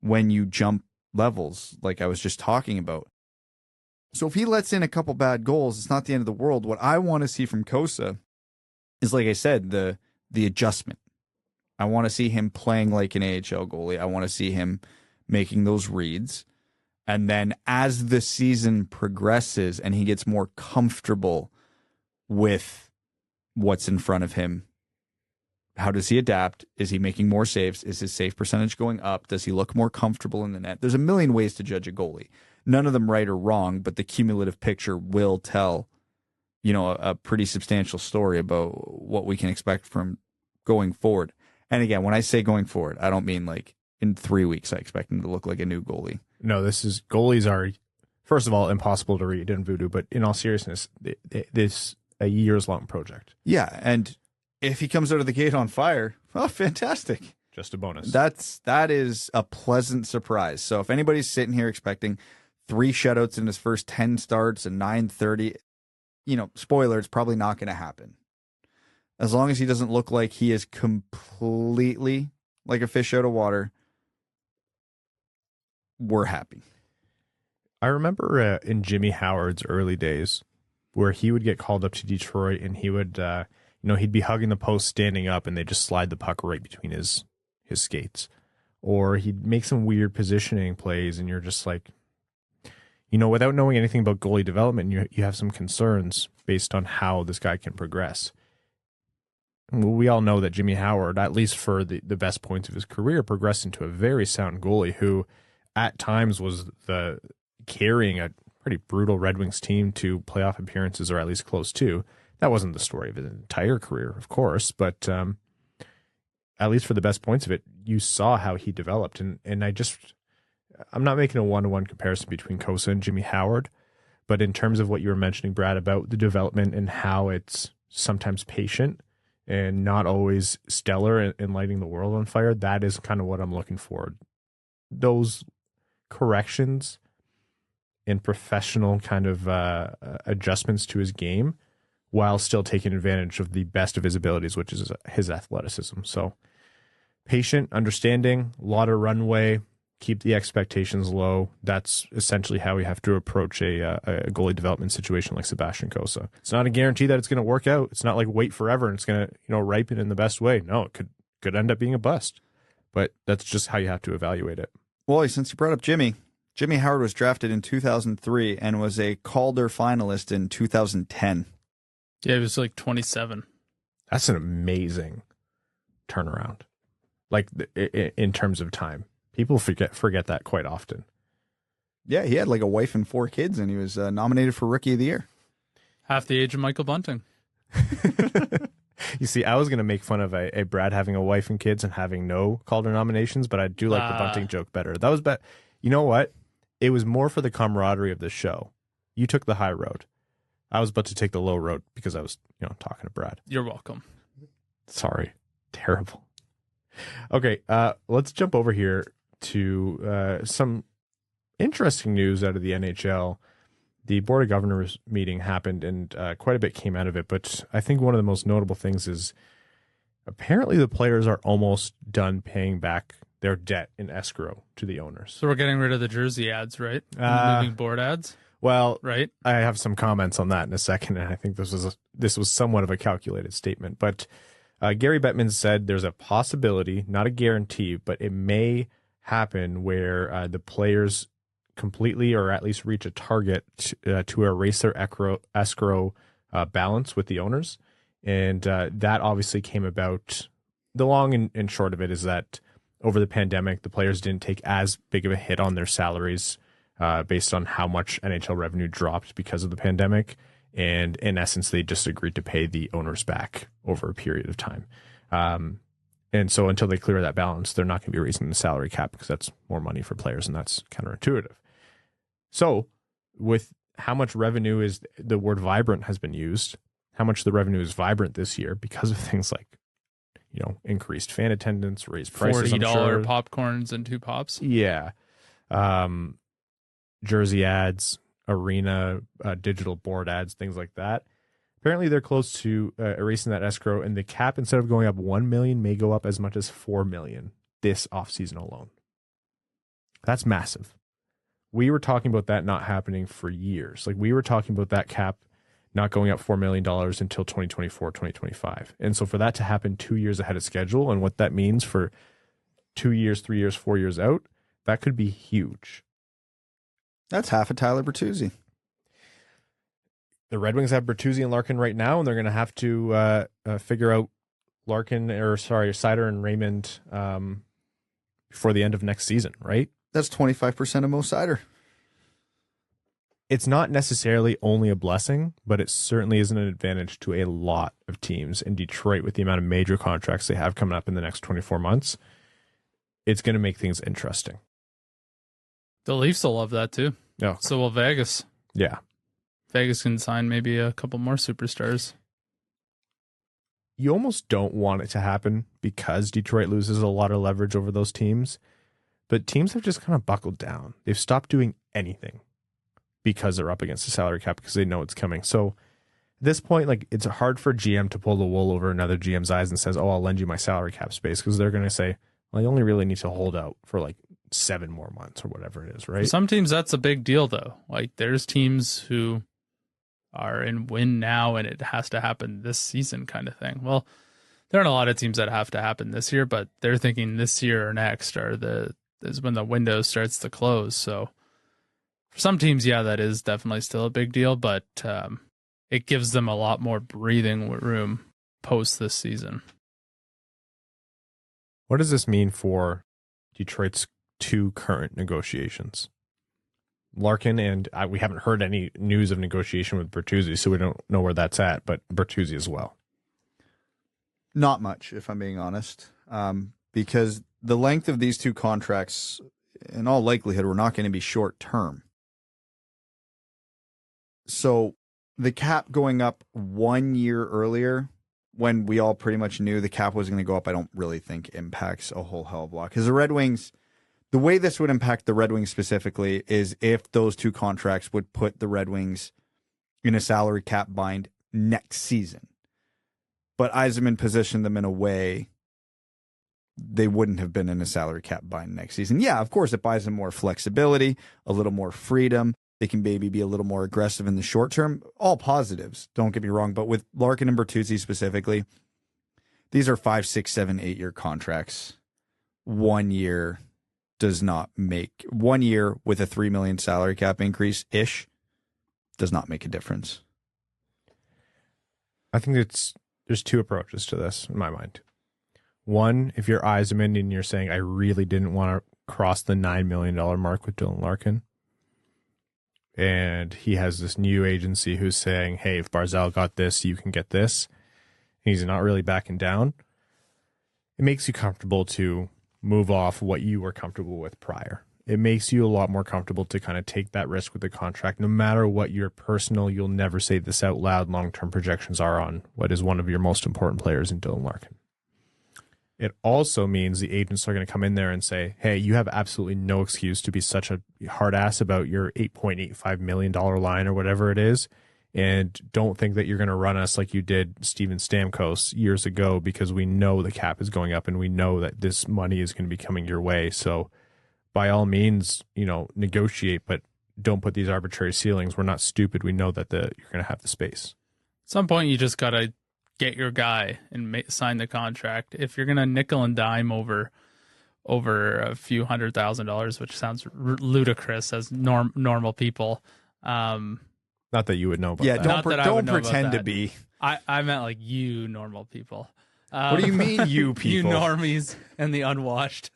when you jump levels like I was just talking about. So if he lets in a couple bad goals, it's not the end of the world. What I want to see from Cossa is, like I said, the adjustment. I want to see him playing like an AHL goalie. I want to see him making those reads. And then as the season progresses and he gets more comfortable with what's in front of him, how does he adapt? Is he making more saves? Is his save percentage going up? Does he look more comfortable in the net? There's a million ways to judge a goalie. None of them right or wrong, but the cumulative picture will tell, a pretty substantial story about what we can expect from going forward. And again, when I say going forward, I don't mean like in 3 weeks I expect him to look like a new goalie. No, goalies are first of all, impossible to read in Voodoo, but in all seriousness, this a years-long project. Yeah, and if he comes out of the gate on fire, oh, fantastic. Just a bonus. That is a pleasant surprise. So if anybody's sitting here expecting 3 shutouts in his first 10 starts and 930, spoiler, it's probably not going to happen. As long as he doesn't look like he is completely like a fish out of water, we're happy. I remember in Jimmy Howard's early days where he would get called up to Detroit and he would, he'd be hugging the post standing up and they just slide the puck right between his skates. Or he'd make some weird positioning plays and you're just like, without knowing anything about goalie development, you have some concerns based on how this guy can progress. We all know that Jimmy Howard, at least for the best points of his career, progressed into a very sound goalie who at times was carrying a pretty brutal Red Wings team to playoff appearances, or at least close to. That wasn't the story of his entire career, of course, but at least for the best points of it, you saw how he developed. And I'm not making a one-to-one comparison between Cossa and Jimmy Howard, but in terms of what you were mentioning, Brad, about the development and how it's sometimes patient and not always stellar and lighting the world on fire, that is kind of what I'm looking for. Those corrections and professional kind of adjustments to his game while still taking advantage of the best of his abilities, which is his athleticism. So patient, understanding, a lot of runway, keep the expectations low. That's essentially how we have to approach a goalie development situation like Sebastian Cossa. It's not a guarantee that it's going to work out. It's not like wait forever and it's going to ripen in the best way. No, it could end up being a bust. But that's just how you have to evaluate it. Well, since you brought up Jimmy Howard was drafted in 2003 and was a Calder finalist in 2010. Yeah, he was like 27. That's an amazing turnaround, like in terms of time. People forget that quite often. Yeah, he had like a wife and 4 kids, and he was nominated for Rookie of the Year. Half the age of Michael Bunting. You see, I was going to make fun of a Brad having a wife and kids and having no Calder nominations, but I do like the Bunting joke better. That was better. You know what? It was more for the camaraderie of the show. You took the high road. I was about to take the low road because I was, talking to Brad. You're welcome. Sorry. Terrible. Okay, let's jump over here to some interesting news out of the NHL. The Board of Governors meeting happened and quite a bit came out of it, but I think one of the most notable things is apparently the players are almost done paying back their debt in escrow to the owners. So we're getting rid of the jersey ads, right? Moving board ads? Well, right. I have some comments on that in a second, and I think this was somewhat of a calculated statement, but Gary Bettman said there's a possibility, not a guarantee, but it may happen where the players completely or at least reach a target to erase their escrow balance with the owners. And that obviously came about. The long and short of it is that over the pandemic, the players didn't take as big of a hit on their salaries based on how much NHL revenue dropped because of the pandemic. And in essence, they just agreed to pay the owners back over a period of time. And so until they clear that balance, they're not going to be raising the salary cap because that's more money for players, and that's counterintuitive. So with how much revenue is the word vibrant has been used, how much the revenue is vibrant this year because of things like, increased fan attendance, raised prices, $40 popcorns and 2 pops. Yeah. Jersey ads, arena, digital board ads, things like that. Apparently they're close to erasing that escrow, and the cap, instead of going up 1 million, may go up as much as 4 million this offseason alone. That's massive. We were talking about that not happening for years. Like, we were talking about that cap not going up $4 million until 2024, 2025. And so for that to happen 2 years ahead of schedule, and what that means for 2 years, 3 years, 4 years out, that could be huge. That's half of Tyler Bertuzzi. The Red Wings have Bertuzzi and Larkin right now, and they're going to have to figure out Seider and Raymond before the end of next season, right? That's 25% of Mo Seider. It's not necessarily only a blessing, but it certainly is an advantage to a lot of teams. In Detroit, with the amount of major contracts they have coming up in the next 24 months, it's going to make things interesting. The Leafs will love that too. Yeah. So will Vegas. Yeah. Vegas can sign maybe a couple more superstars. You almost don't want it to happen because Detroit loses a lot of leverage over those teams. But teams have just kind of buckled down. They've stopped doing anything because they're up against the salary cap because they know it's coming. So at this point, like, it's hard for GM to pull the wool over another GM's eyes and says, oh, I'll lend you my salary cap space, because they're going to say, well, you only really need to hold out for like 7 more months or whatever it is, right? For some teams, that's a big deal, though. Like, there's teams who are in win now and it has to happen this season kind of thing. Well, there aren't a lot of teams that have to happen this year, but they're thinking this year or next is when the window starts to close. So for some teams, yeah, that is definitely still a big deal, but it gives them a lot more breathing room post this season. What does this mean for Detroit's 2 current negotiations? Larkin, and we haven't heard any news of negotiation with Bertuzzi, so we don't know where that's at, but Bertuzzi as well. Not much, if I'm being honest, because the length of these 2 contracts, in all likelihood, were not going to be short term. So the cap going up 1 year earlier, when we all pretty much knew the cap was going to go up, I don't really think impacts a whole hell of a lot. Because the Red Wings, the way this would impact the Red Wings specifically is if those 2 contracts would put the Red Wings in a salary cap bind next season. But Yzerman positioned them in a way they wouldn't have been in a salary cap bind next season. Yeah, of course, it buys them more flexibility, a little more freedom. They can maybe be a little more aggressive in the short term. All positives, don't get me wrong. But with Larkin and Bertuzzi specifically, these are 5, 6, 7, 8 year contracts. 1 year does not make 1 year with a $3 million salary cap increase ish does not make a difference. I think there's 2 approaches to this in my mind. One, if you're Yzerman and you're saying, I really didn't want to cross the $9 million mark with Dylan Larkin, and he has this new agency who's saying, hey, if Barzal got this, you can get this, and he's not really backing down, it makes you comfortable to move off what you were comfortable with prior. It makes you a lot more comfortable to kind of take that risk with the contract, no matter what your personal, you'll never say this out loud, long-term projections are on what is one of your most important players in Dylan Larkin. It also means the agents are going to come in there and say, hey, you have absolutely no excuse to be such a hard ass about your $8.85 million line or whatever it is. And don't think that you're going to run us like you did Steven Stamkos years ago, because we know the cap is going up and we know that this money is going to be coming your way. So by all means, negotiate, but don't put these arbitrary ceilings. We're not stupid. We know that you're going to have the space. At some point, you just got to get your guy and sign the contract. If you're going to nickel and dime over a few $100,000, which sounds ludicrous as normal people. Not that you would know about that. Don't pretend to be. I meant like you normal people. What do you mean, you people? You normies and the unwashed.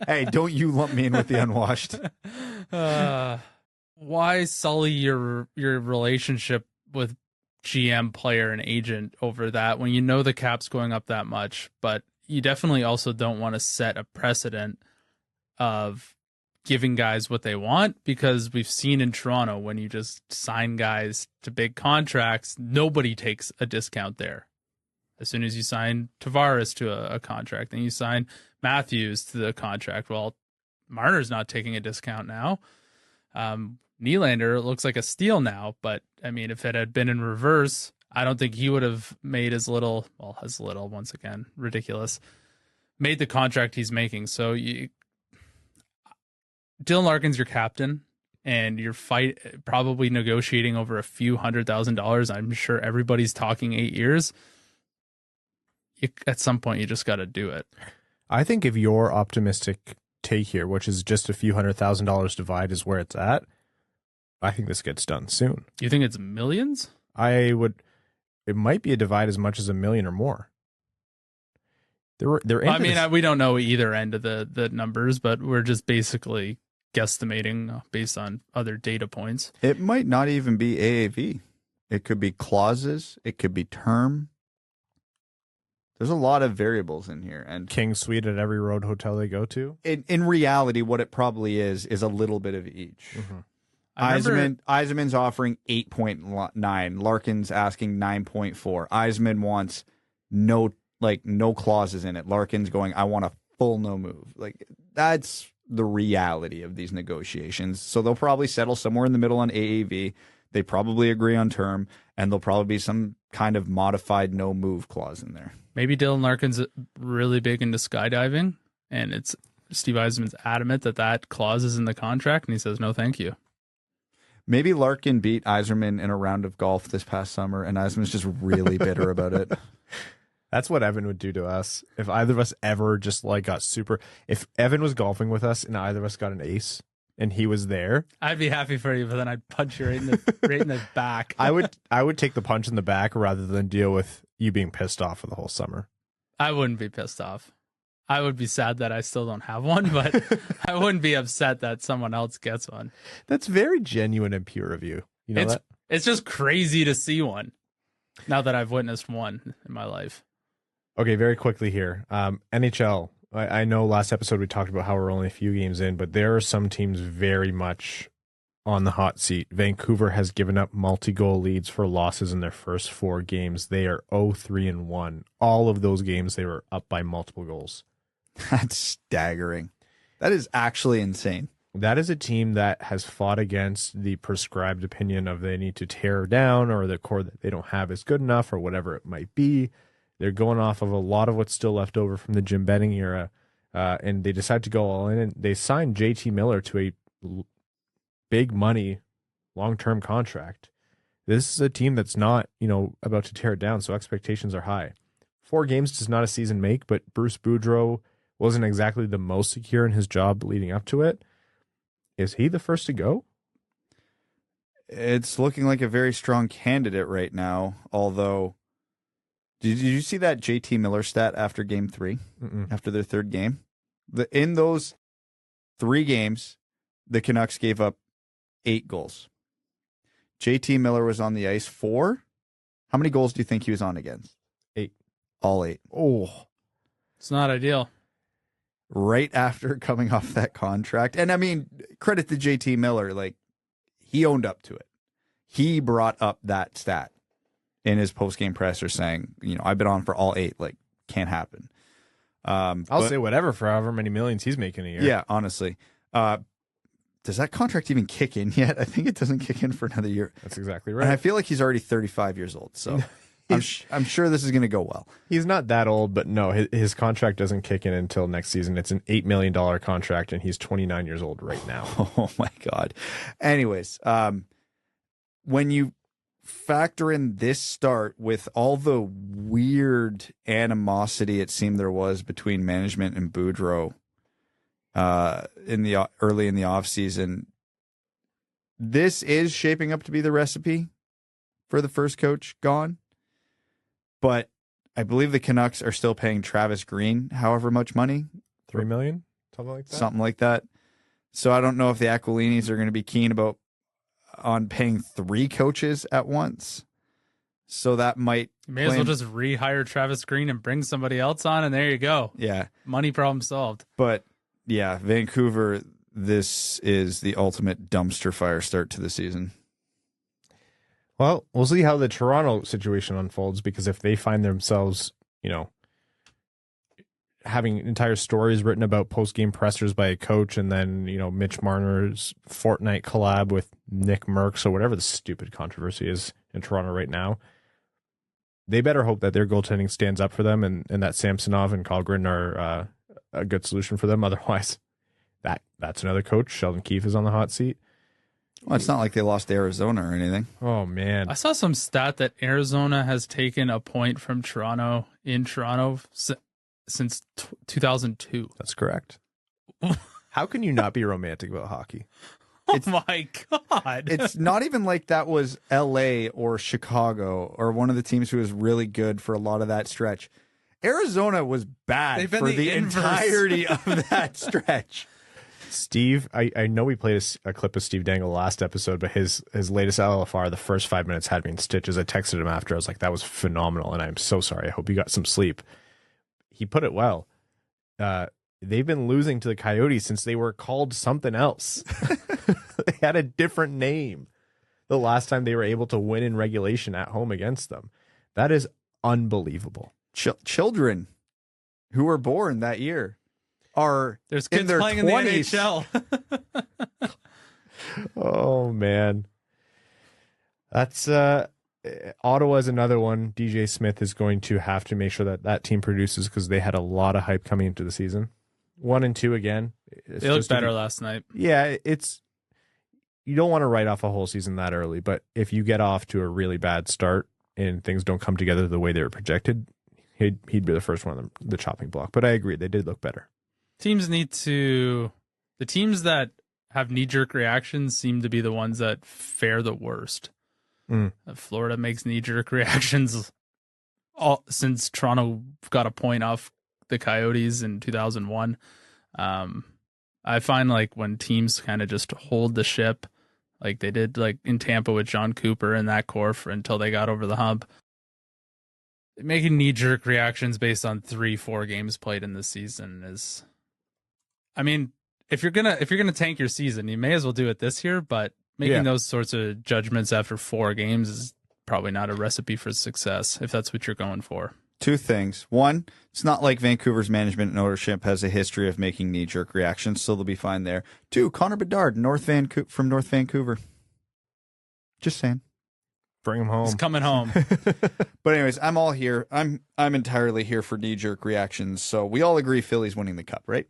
Hey, don't you lump me in with the unwashed. Why sully your relationship with GM, player, and agent over that when you know the cap's going up that much? But you definitely also don't want to set a precedent of giving guys what they want, because we've seen in Toronto, when you just sign guys to big contracts, nobody takes a discount there. As soon as you sign Tavares to a contract, then you sign Matthews to the contract. Well, Marner's not taking a discount now. Nylander looks like a steal now, but I mean, if it had been in reverse, I don't think he would have made as little, once again, ridiculous, made the contract he's making. So Dylan Larkin's your captain, and you're probably negotiating over a few $100,000. I'm sure everybody's talking 8 years. At some point, you just got to do it. I think if your optimistic take here, which is just a few $100,000 divide, is where it's at, I think this gets done soon. You think it's millions? It might be a divide as much as $1 million or more. We don't know either end of the numbers, but we're just basically guesstimating based on other data points. It might not even be AAV. It could be clauses. It could be term. There's a lot of variables in here. And King Suite at every road hotel they go to? In reality, what it probably is a little bit of each. Mm-hmm. Yzerman's offering 8.9. Larkin's asking 9.4. Yzerman wants no clauses in it. Larkin's going, I want a full no move. Like, that's the reality of these negotiations. So they'll probably settle somewhere in the middle on AAV. They probably agree on term, and there'll probably be some kind of modified no move clause in there. Maybe Dylan Larkin's really big into skydiving, and it's Steve Yzerman's adamant that clause is in the contract, and he says, no, thank you. Maybe Larkin beat Yzerman in a round of golf this past summer, and Yzerman's just really bitter about it. That's what Evan would do to us. If either of us ever just got super... If Evan was golfing with us and either of us got an ace and he was there... I'd be happy for you, but then I'd punch you right in the back. I would take the punch in the back rather than deal with you being pissed off for the whole summer. I wouldn't be pissed off. I would be sad that I still don't have one, but I wouldn't be upset that someone else gets one. That's very genuine and pure of you. You know that? It's just crazy to see one now that I've witnessed one in my life. Okay, very quickly here. NHL. I know last episode we talked about how we're only a few games in, but there are some teams very much on the hot seat. Vancouver has given up multi-goal leads for losses in their first 4 games. They are 0-3-1. All of those games they were up by multiple goals. That's staggering. That is actually insane. That is a team that has fought against the prescribed opinion of they need to tear down or the core that they don't have is good enough or whatever it might be. They're going off of a lot of what's still left over from the Jim Benning era, and they decide to go all in. And they signed JT Miller to a big money, long-term contract. This is a team that's not, about to tear it down, so expectations are high. 4 games does not a season make, but Bruce Boudreau wasn't exactly the most secure in his job leading up to it. Is he the first to go? It's looking like a very strong candidate right now, although... Did you see that JT Miller stat after game 3, after their 3rd game? In those 3 games, the Canucks gave up 8 goals. JT Miller was on the ice 4. How many goals do you think he was on against? 8. All 8. Oh, it's not ideal. Right after coming off that contract. And I mean, credit to JT Miller. He owned up to it. He brought up that stat in his post-game presser saying, I've been on for all 8, can't happen. I'll say whatever for however many millions he's making a year. Yeah, honestly. Does that contract even kick in yet? I think it doesn't kick in for another year. That's exactly right. And I feel like he's already 35 years old, so I'm sure this is going to go well. He's not that old, but no, his contract doesn't kick in until next season. It's an $8 million contract, and he's 29 years old right now. Oh, my God. Anyways, when you factor in this start with all the weird animosity it seemed there was between management and Boudreau early in the offseason, this is shaping up to be the recipe for the first coach gone. But I believe the Canucks are still paying Travis Green however much money. $3 million? Something like that? Something like that. So I don't know if the Aquilinis are going to be keen on paying 3 coaches at once. So that might... You may as well just rehire Travis Green and bring somebody else on, and there you go. Yeah. Money problem solved. But yeah, Vancouver, this is the ultimate dumpster fire start to the season. Well, we'll see how the Toronto situation unfolds, because if they find themselves, having entire stories written about post-game pressers by a coach, and then, Mitch Marner's Fortnite collab with Nick Merckx or whatever the stupid controversy is in Toronto right now, they better hope that their goaltending stands up for them, and that Samsonov and Kallgren are a good solution for them. Otherwise, that's another coach. Sheldon Keefe is on the hot seat. Well, it's not like they lost to Arizona or anything. Oh, man. I saw some stat that Arizona has taken a point from Toronto in Toronto since 2002. That's correct. How can you not be romantic about hockey? My God. It's not even like that was LA or Chicago or one of the teams who was really good for a lot of that stretch. Arizona was bad for the entirety of that stretch. Steve, I know we played a clip of Steve Dangle last episode, but his latest LFR, the first 5 minutes had me in stitches. I texted him after. I was like, that was phenomenal, and I'm so sorry. I hope you got some sleep. He put it well. They've been losing to the Coyotes since they were called something else. They had a different name the last time they were able to win in regulation at home against them. That is unbelievable. Children who were born that year are There's kids in their playing 20s. in the NHL. Oh, man. That's Ottawa is another one. DJ Smith is going to have to make sure that that team produces because they had a lot of hype coming into the season. 1 and 2 again. They looked better last night. Yeah, you don't want to write off a whole season that early, but if you get off to a really bad start and things don't come together the way they were projected, he'd be the first one on the chopping block. But I agree, they did look better. The teams that have knee-jerk reactions seem to be the ones that fare the worst. Florida makes knee-jerk reactions since Toronto got a point off the Coyotes in 2001. I find like when teams kind of just hold the ship, like they did like in Tampa with John Cooper and that core until they got over the hump, making knee-jerk reactions based on 3-4 games played in the season is, I mean, if you're gonna tank your season, you may as well do it this year, but making those sorts of judgments after 4 games is probably not a recipe for success if that's what you're going for. 2 things. 1, it's not like Vancouver's management and ownership has a history of making knee-jerk reactions, so they'll be fine there. 2, Connor Bedard, from North Vancouver. Just saying. Bring him home. He's coming home. But anyways, I'm all here. I'm entirely here for knee-jerk reactions, so we all agree Philly's winning the cup, right?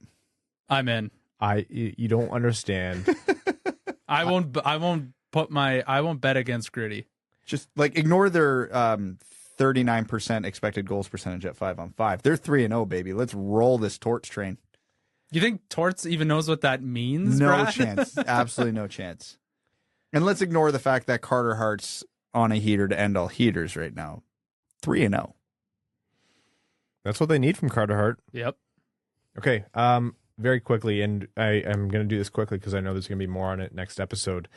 I'm in. You don't understand. I won't bet against Gritty. Just like ignore their 39% expected goals percentage at 5-on-5. They're 3-0, baby. Let's roll this Torts train. You think Torts even knows what that means? No Brad? chance. Absolutely no chance. And let's ignore the fact that Carter Hart's on a heater to end all heaters right now. 3-0. That's what they need from Carter Hart. Yep. Okay. Very quickly, and I am going to do this quickly because I know there's going to be more on it next episode.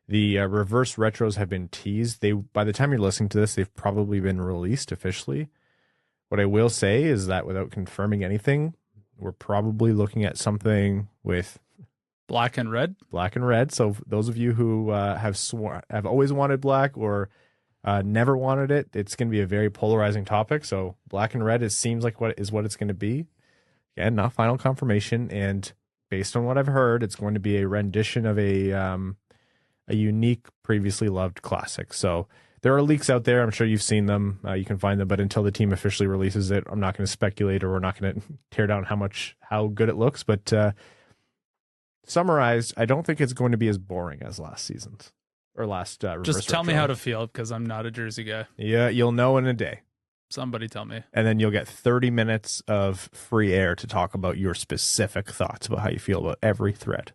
The reverse retros have been teased. By the time you're listening to this, they've probably been released officially. What I will say is that without confirming anything, we're probably looking at something with black and red. Black and red. So those of you who have always wanted black or never wanted it, it's going to be a very polarizing topic. So black and red seems like what it's going to be. Again, not final confirmation, and based on what I've heard, it's going to be a rendition of a unique, previously loved classic. So there are leaks out there. I'm sure you've seen them. You can find them, but until the team officially releases it, I'm not going to speculate, or we're not going to tear down how good it looks. But summarized, I don't think it's going to be as boring as last season's or last. Just tell me how to feel, because I'm not a jersey guy. Yeah, you'll know in a day. Somebody tell me. And then you'll get 30 minutes of free air to talk about your specific thoughts about how you feel about every thread.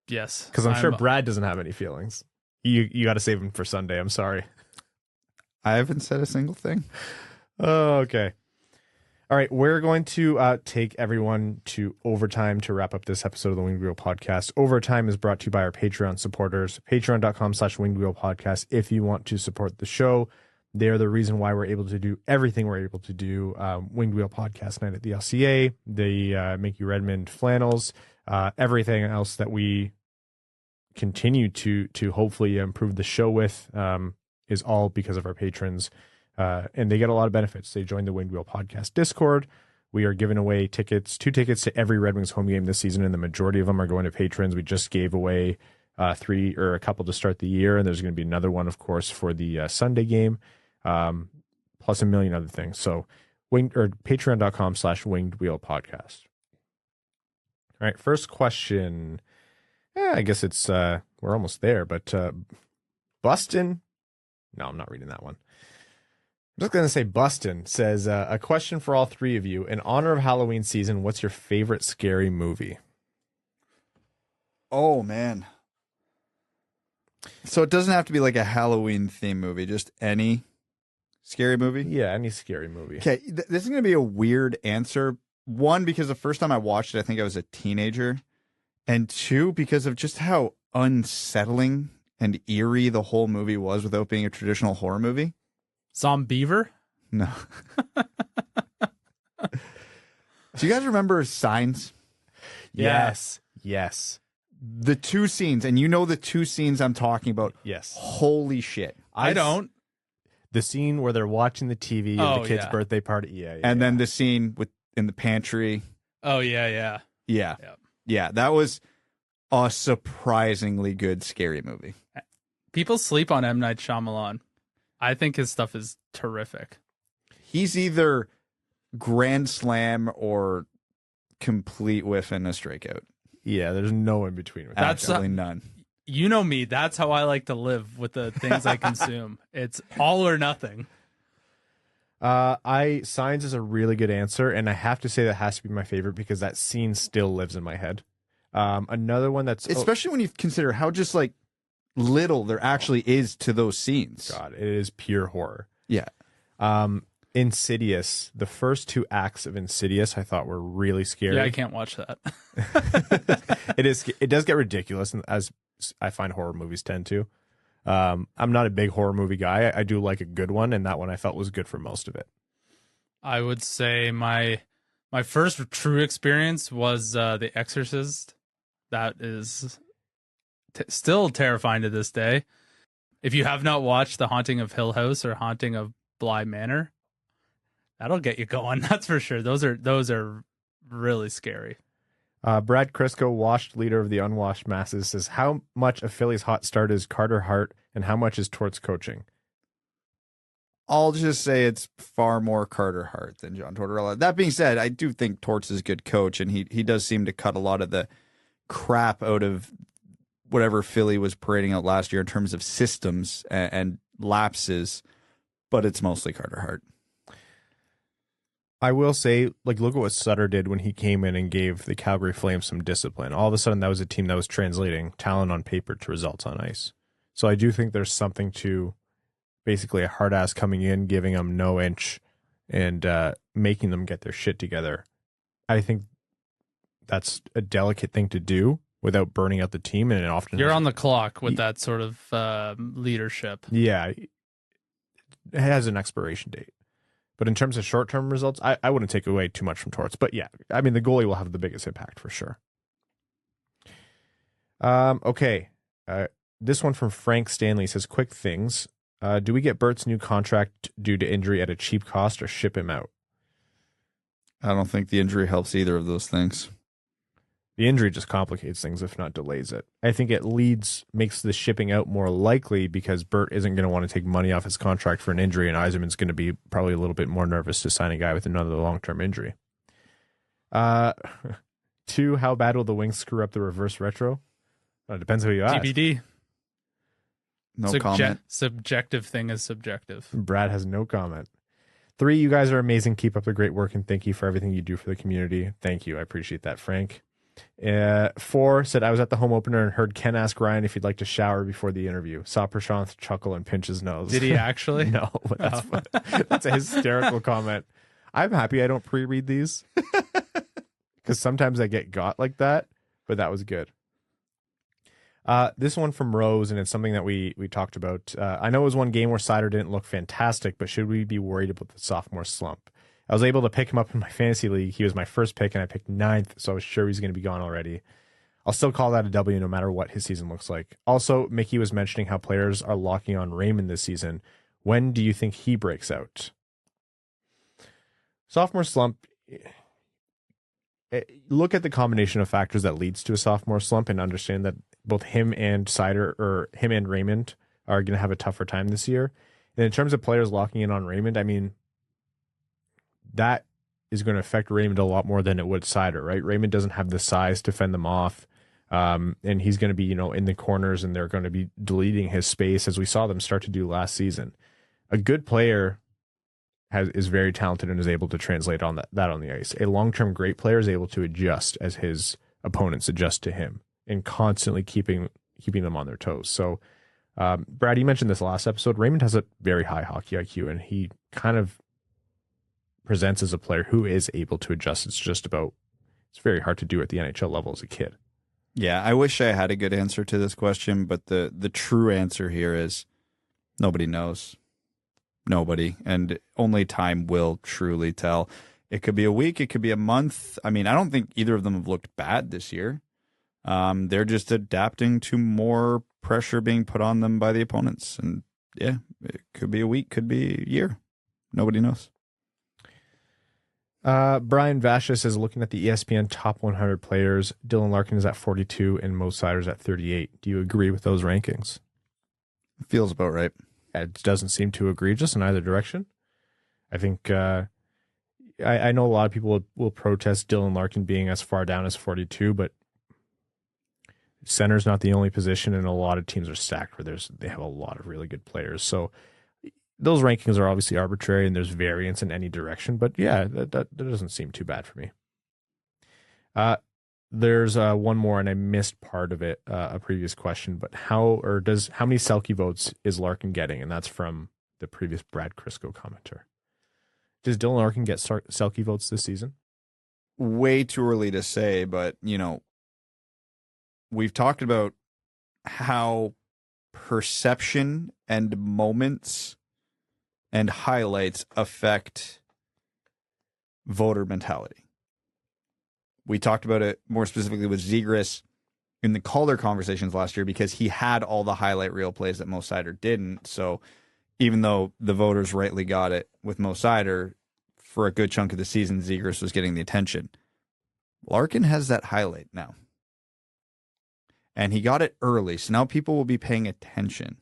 Yes. Because I'm sure Brad doesn't have any feelings. You got to save him for Sunday. I'm sorry. I haven't said a single thing. Oh, okay. All right. We're going to take everyone to overtime to wrap up this episode of the Winged Wheel Podcast. Overtime is brought to you by our Patreon supporters. Patreon.com/Winged Wheel Podcast. If you want to support the show, they're the reason why we're able to do everything we're able to do. Winged Wheel Podcast Night at the LCA, the Make You Redmond flannels, everything else that we continue to hopefully improve the show with is all because of our patrons. And they get a lot of benefits. They join the Winged Wheel Podcast Discord. We are giving away 2 tickets to every Red Wings home game this season, and the majority of them are going to patrons. We just gave away 3 or a couple to start the year, and there's going to be another one, of course, for the Sunday game. Plus a million other things. So patreon.com/Winged Wheel Podcast. All right. First question. I guess it's, we're almost there, but, Bustin. No, I'm not reading that one. I'm just going to say Bustin says, a question for all 3 of you. In honor of Halloween season, what's your favorite scary movie? Oh, man. So it doesn't have to be like a Halloween theme movie, just any scary movie? Yeah, any scary movie. Okay, this is going to be a weird answer. 1, because the first time I watched it, I think I was a teenager. And 2, because of just how unsettling and eerie the whole movie was without being a traditional horror movie. Zombeaver? No. Do you guys remember Signs? Yes. The two scenes, and you know the two scenes I'm talking about. Yes. Holy shit. I don't. The scene where they're watching the TV of the kid's birthday party. Yeah. And then the scene in the pantry. Oh, yeah. Yeah, that was a surprisingly good scary movie. People sleep on M. Night Shyamalan. I think his stuff is terrific. He's either grand slam or complete whiff and a strikeout. Yeah, there's no in between with that. Absolutely none. You know me. That's how I like to live with the things I consume. It's all or nothing. Signs is a really good answer, and I have to say that has to be my favorite because that scene still lives in my head. Another one that's especially when you consider how just like little there actually is to those scenes. God, it is pure horror. Yeah. Insidious. The first two acts of Insidious I thought were really scary. Yeah, I can't watch that. It does get ridiculous, as I find horror movies tend to. I'm not a big horror movie guy. I do like a good one, and that one I felt was good for most of it. I would say my first true experience was The Exorcist. That is still terrifying to this day. If you have not watched The Haunting of Hill House or Haunting of Bly Manor, that'll get you going. That's for sure. Those are really scary. Brad Crisco, washed leader of the unwashed masses, says, how much of Philly's hot start is Carter Hart and how much is Torts coaching? I'll just say it's far more Carter Hart than John Tortorella. That being said, I do think Torts is a good coach, and he does seem to cut a lot of the crap out of whatever Philly was parading out last year in terms of systems and lapses, but it's mostly Carter Hart. I will say, like, look at what Suter did when he came in and gave the Calgary Flames some discipline. All of a sudden, that was a team that was translating talent on paper to results on ice. So I do think there's something to basically a hard ass coming in, giving them no inch, and making them get their shit together. I think that's a delicate thing to do without burning out the team, and it often you're on the clock with that sort of leadership. Yeah, it has an expiration date. But in terms of short-term results, I wouldn't take away too much from Torts. But yeah, I mean, the goalie will have the biggest impact for sure. Okay. This one from Frank Stanley says, quick things. Do we get Bert's new contract due to injury at a cheap cost or ship him out? I don't think the injury helps either of those things. The injury just complicates things, if not delays it. I think it makes the shipping out more likely because Bert isn't going to want to take money off his contract for an injury, and Yzerman's going to be probably a little bit more nervous to sign a guy with another long-term injury. 2, how bad will the Wings screw up the reverse retro? Well, it depends who you ask. TBD. No comment. Subjective thing is subjective. Brad has no comment. 3, you guys are amazing. Keep up the great work, and thank you for everything you do for the community. Thank you. I appreciate that, Frank. 4 said, I was at the home opener and heard Ken ask Ryan if he'd like to shower before the interview. Saw Prashanth chuckle and pinch his nose. Did he actually? No, but that's a hysterical comment. I'm happy I don't pre-read these because sometimes I get got like that, but that was good. This one from Rose, and it's something that we talked about. I know it was one game where Seider didn't look fantastic, but should we be worried about the sophomore slump? I was able to pick him up in my fantasy league. He was my first pick, and I picked 9th, so I was sure he's going to be gone already. I'll still call that a W no matter what his season looks like. Also, Mickey was mentioning how players are locking on Raymond this season. When do you think he breaks out? Sophomore slump, look at the combination of factors that leads to a sophomore slump and understand that both him and Raymond are going to have a tougher time this year. And in terms of players locking in on Raymond, I mean, that is going to affect Raymond a lot more than it would Seider, right? Raymond doesn't have the size to fend them off. And he's going to be, in the corners, and they're going to be deleting his space as we saw them start to do last season. A good player is very talented and is able to translate on that on the ice. A long-term great player is able to adjust as his opponents adjust to him and constantly keeping them on their toes. So, Brad, you mentioned this last episode. Raymond has a very high hockey IQ, and he kind of presents as a player who is able to adjust. It's very hard to do at the NHL level as a kid. Yeah, I wish I had a good answer to this question, but the true answer here is nobody knows. Nobody. And only time will truly tell. It could be a week. It could be a month. I mean, I don't think either of them have looked bad this year. They're just adapting to more pressure being put on them by the opponents. And yeah, it could be a week, could be a year. Nobody knows. Brian Vashis is looking at the ESPN top 100 players. Dylan Larkin is at 42 and Mo Seider's at 38. Do you agree with those rankings? Feels about right. It doesn't seem too egregious in either direction. I think I know a lot of people will protest Dylan Larkin being as far down as 42, but center's not the only position, and a lot of teams are stacked where they have a lot of really good players. So those rankings are obviously arbitrary, and there's variance in any direction. But yeah, that doesn't seem too bad for me. There's one more, and I missed part of it, a previous question. But how many Selke votes is Larkin getting? And that's from the previous Brad Crisco commenter. Does Dylan Larkin get Selke votes this season? Way too early to say, but we've talked about how perception and moments and highlights affect voter mentality. We talked about it more specifically with Zegras in the Calder conversations last year because he had all the highlight reel plays that Mo Seider didn't. So even though the voters rightly got it with Mo Seider, for a good chunk of the season, Zegras was getting the attention. Larkin has that highlight now. And he got it early, so now people will be paying attention.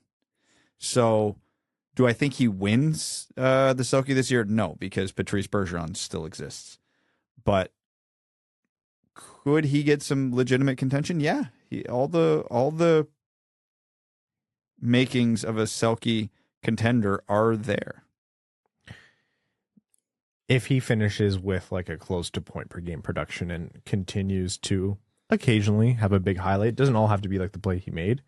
So do I think he wins the Selke this year? No, because Patrice Bergeron still exists. But could he get some legitimate contention? Yeah, all the makings of a Selke contender are there. If he finishes with like a close to point per game production and continues to occasionally have a big highlight, it doesn't all have to be like the play he made,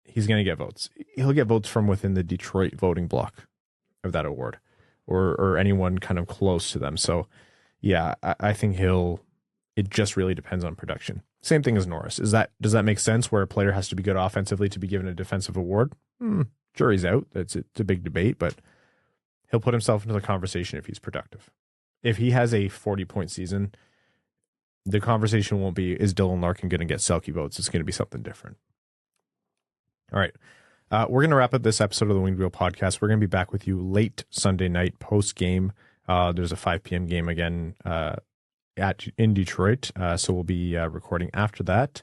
he's going to get votes. He'll get votes from within the Detroit voting block of that award or anyone kind of close to them. So yeah, I think it just really depends on production. Same thing as Norris. Does that make sense where a player has to be good offensively to be given a defensive award? Jury's out. It's a big debate, but he'll put himself into the conversation if he's productive. If he has a 40-point season, the conversation won't be, is Dylan Larkin going to get Selke votes? It's going to be something different. All right. We're going to wrap up this episode of the Winged Wheel Podcast. We're going to be back with you late Sunday night post-game. There's a 5 p.m. game again in Detroit, so we'll be recording after that.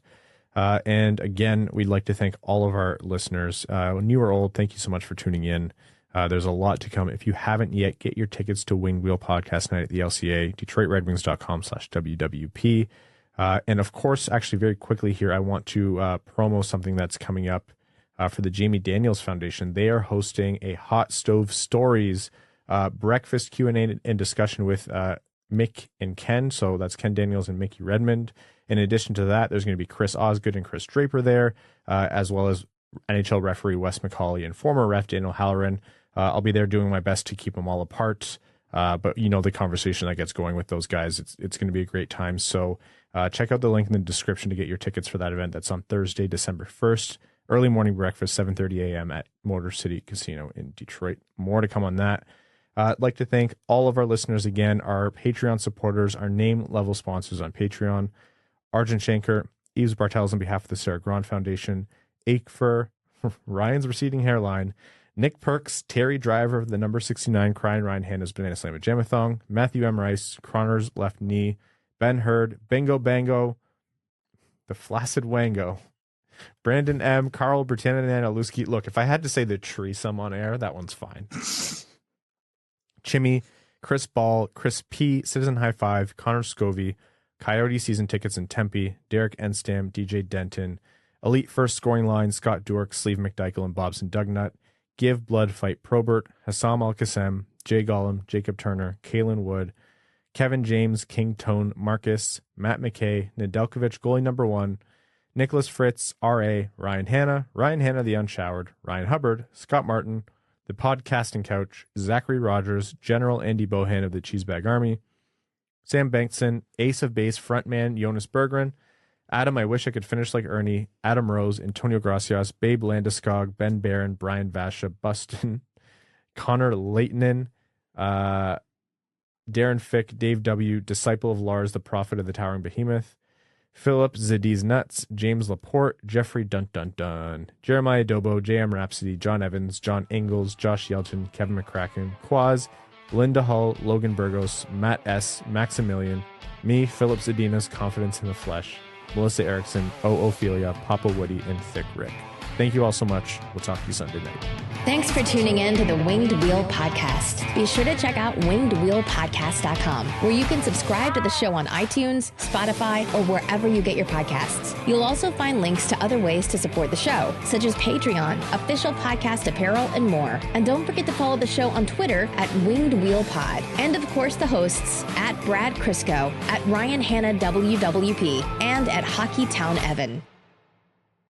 And again, we'd like to thank all of our listeners, new or old. Thank you so much for tuning in. There's a lot to come. If you haven't yet, get your tickets to Winged Wheel Podcast Night at the LCA, DetroitRedWings.com/WWP. And of course, actually very quickly here, I want to promo something that's coming up for the Jamie Daniels Foundation. They are hosting a Hot Stove Stories breakfast Q&A and discussion with Mick and Ken. So that's Ken Daniels and Mickey Redmond. In addition to that, there's going to be Chris Osgood and Chris Draper there, as well as NHL referee Wes McCauley and former ref Daniel Halloran. I'll be there doing my best to keep them all apart. But the conversation that gets going with those guys, it's going to be a great time. So check out the link in the description to get your tickets for that event. That's on Thursday, December 1st. Early morning breakfast, 7:30 a.m. at Motor City Casino in Detroit. More to come on that. I'd like to thank all of our listeners again, our Patreon supporters, our name level sponsors on Patreon, Arjun Shankar, Yves Bartels on behalf of the Sarah Grand Foundation, Aikfer, Ryan's Receding Hairline, Nick Perks, Terry Driver of the number 69, Crying Ryan Hanna's Banana Slam at Jamathong, Matthew M. Rice, Croner's Left Knee, Ben Hurd, Bingo Bango, the Flaccid Wango, Brandon M., Carl Bertanen and Aluski. Look, if I had to say the threesome on air, that one's fine. Chimmy, Chris Ball, Chris P., Citizen High Five, Connor Scovey, Coyote Season Tickets in Tempe, Derek Enstam, DJ Denton, Elite First Scoring Line, Scott Dork, Sleeve McDykel, and Bobson Dugnut, Give Blood Fight Probert, Hassam Al-Qassem, Jay Gollum, Jacob Turner, Kalen Wood, Kevin James, King Tone, Marcus, Matt McKay, Nedeljkovic, goalie number 1, Nicholas Fritz, R.A., Ryan Hanna the Unshowered, Ryan Hubbard, Scott Martin, the Podcasting Couch, Zachary Rogers, General Andy Bohan of the Cheesebag Army, Sam Bankson, Ace of Base frontman Jonas Berggren, Adam, I Wish I Could Finish Like Ernie, Adam Rose, Antonio Gracias, Babe Landeskog, Ben Barron, Brian Vasha, Buston, Connor Leightonen, Darren Fick, Dave W., Disciple of Lars, the Prophet of the Towering Behemoth, Philip Zadina, James Laporte, Jeffrey Dun Dun Dun, Jeremiah Dobo, JM Rhapsody, John Evans, John Ingalls, Josh Yelton, Kevin McCracken, Quaz, Linda Hull, Logan Burgos, Matt S., Maximilian, me, Philip Zadina's Confidence in the Flesh, Melissa Erickson, O. Ophelia, Papa Woody, and Thick Rick. Thank you all so much. We'll talk to you Sunday night. Thanks for tuning in to the Winged Wheel Podcast. Be sure to check out wingedwheelpodcast.com, where you can subscribe to the show on iTunes, Spotify, or wherever you get your podcasts. You'll also find links to other ways to support the show, such as Patreon, official podcast apparel, and more. And don't forget to follow the show on Twitter at Winged Wheel Pod. And of course, the hosts at Brad Crisco, at Ryan Hanna WWP, and at Hockeytown Evan.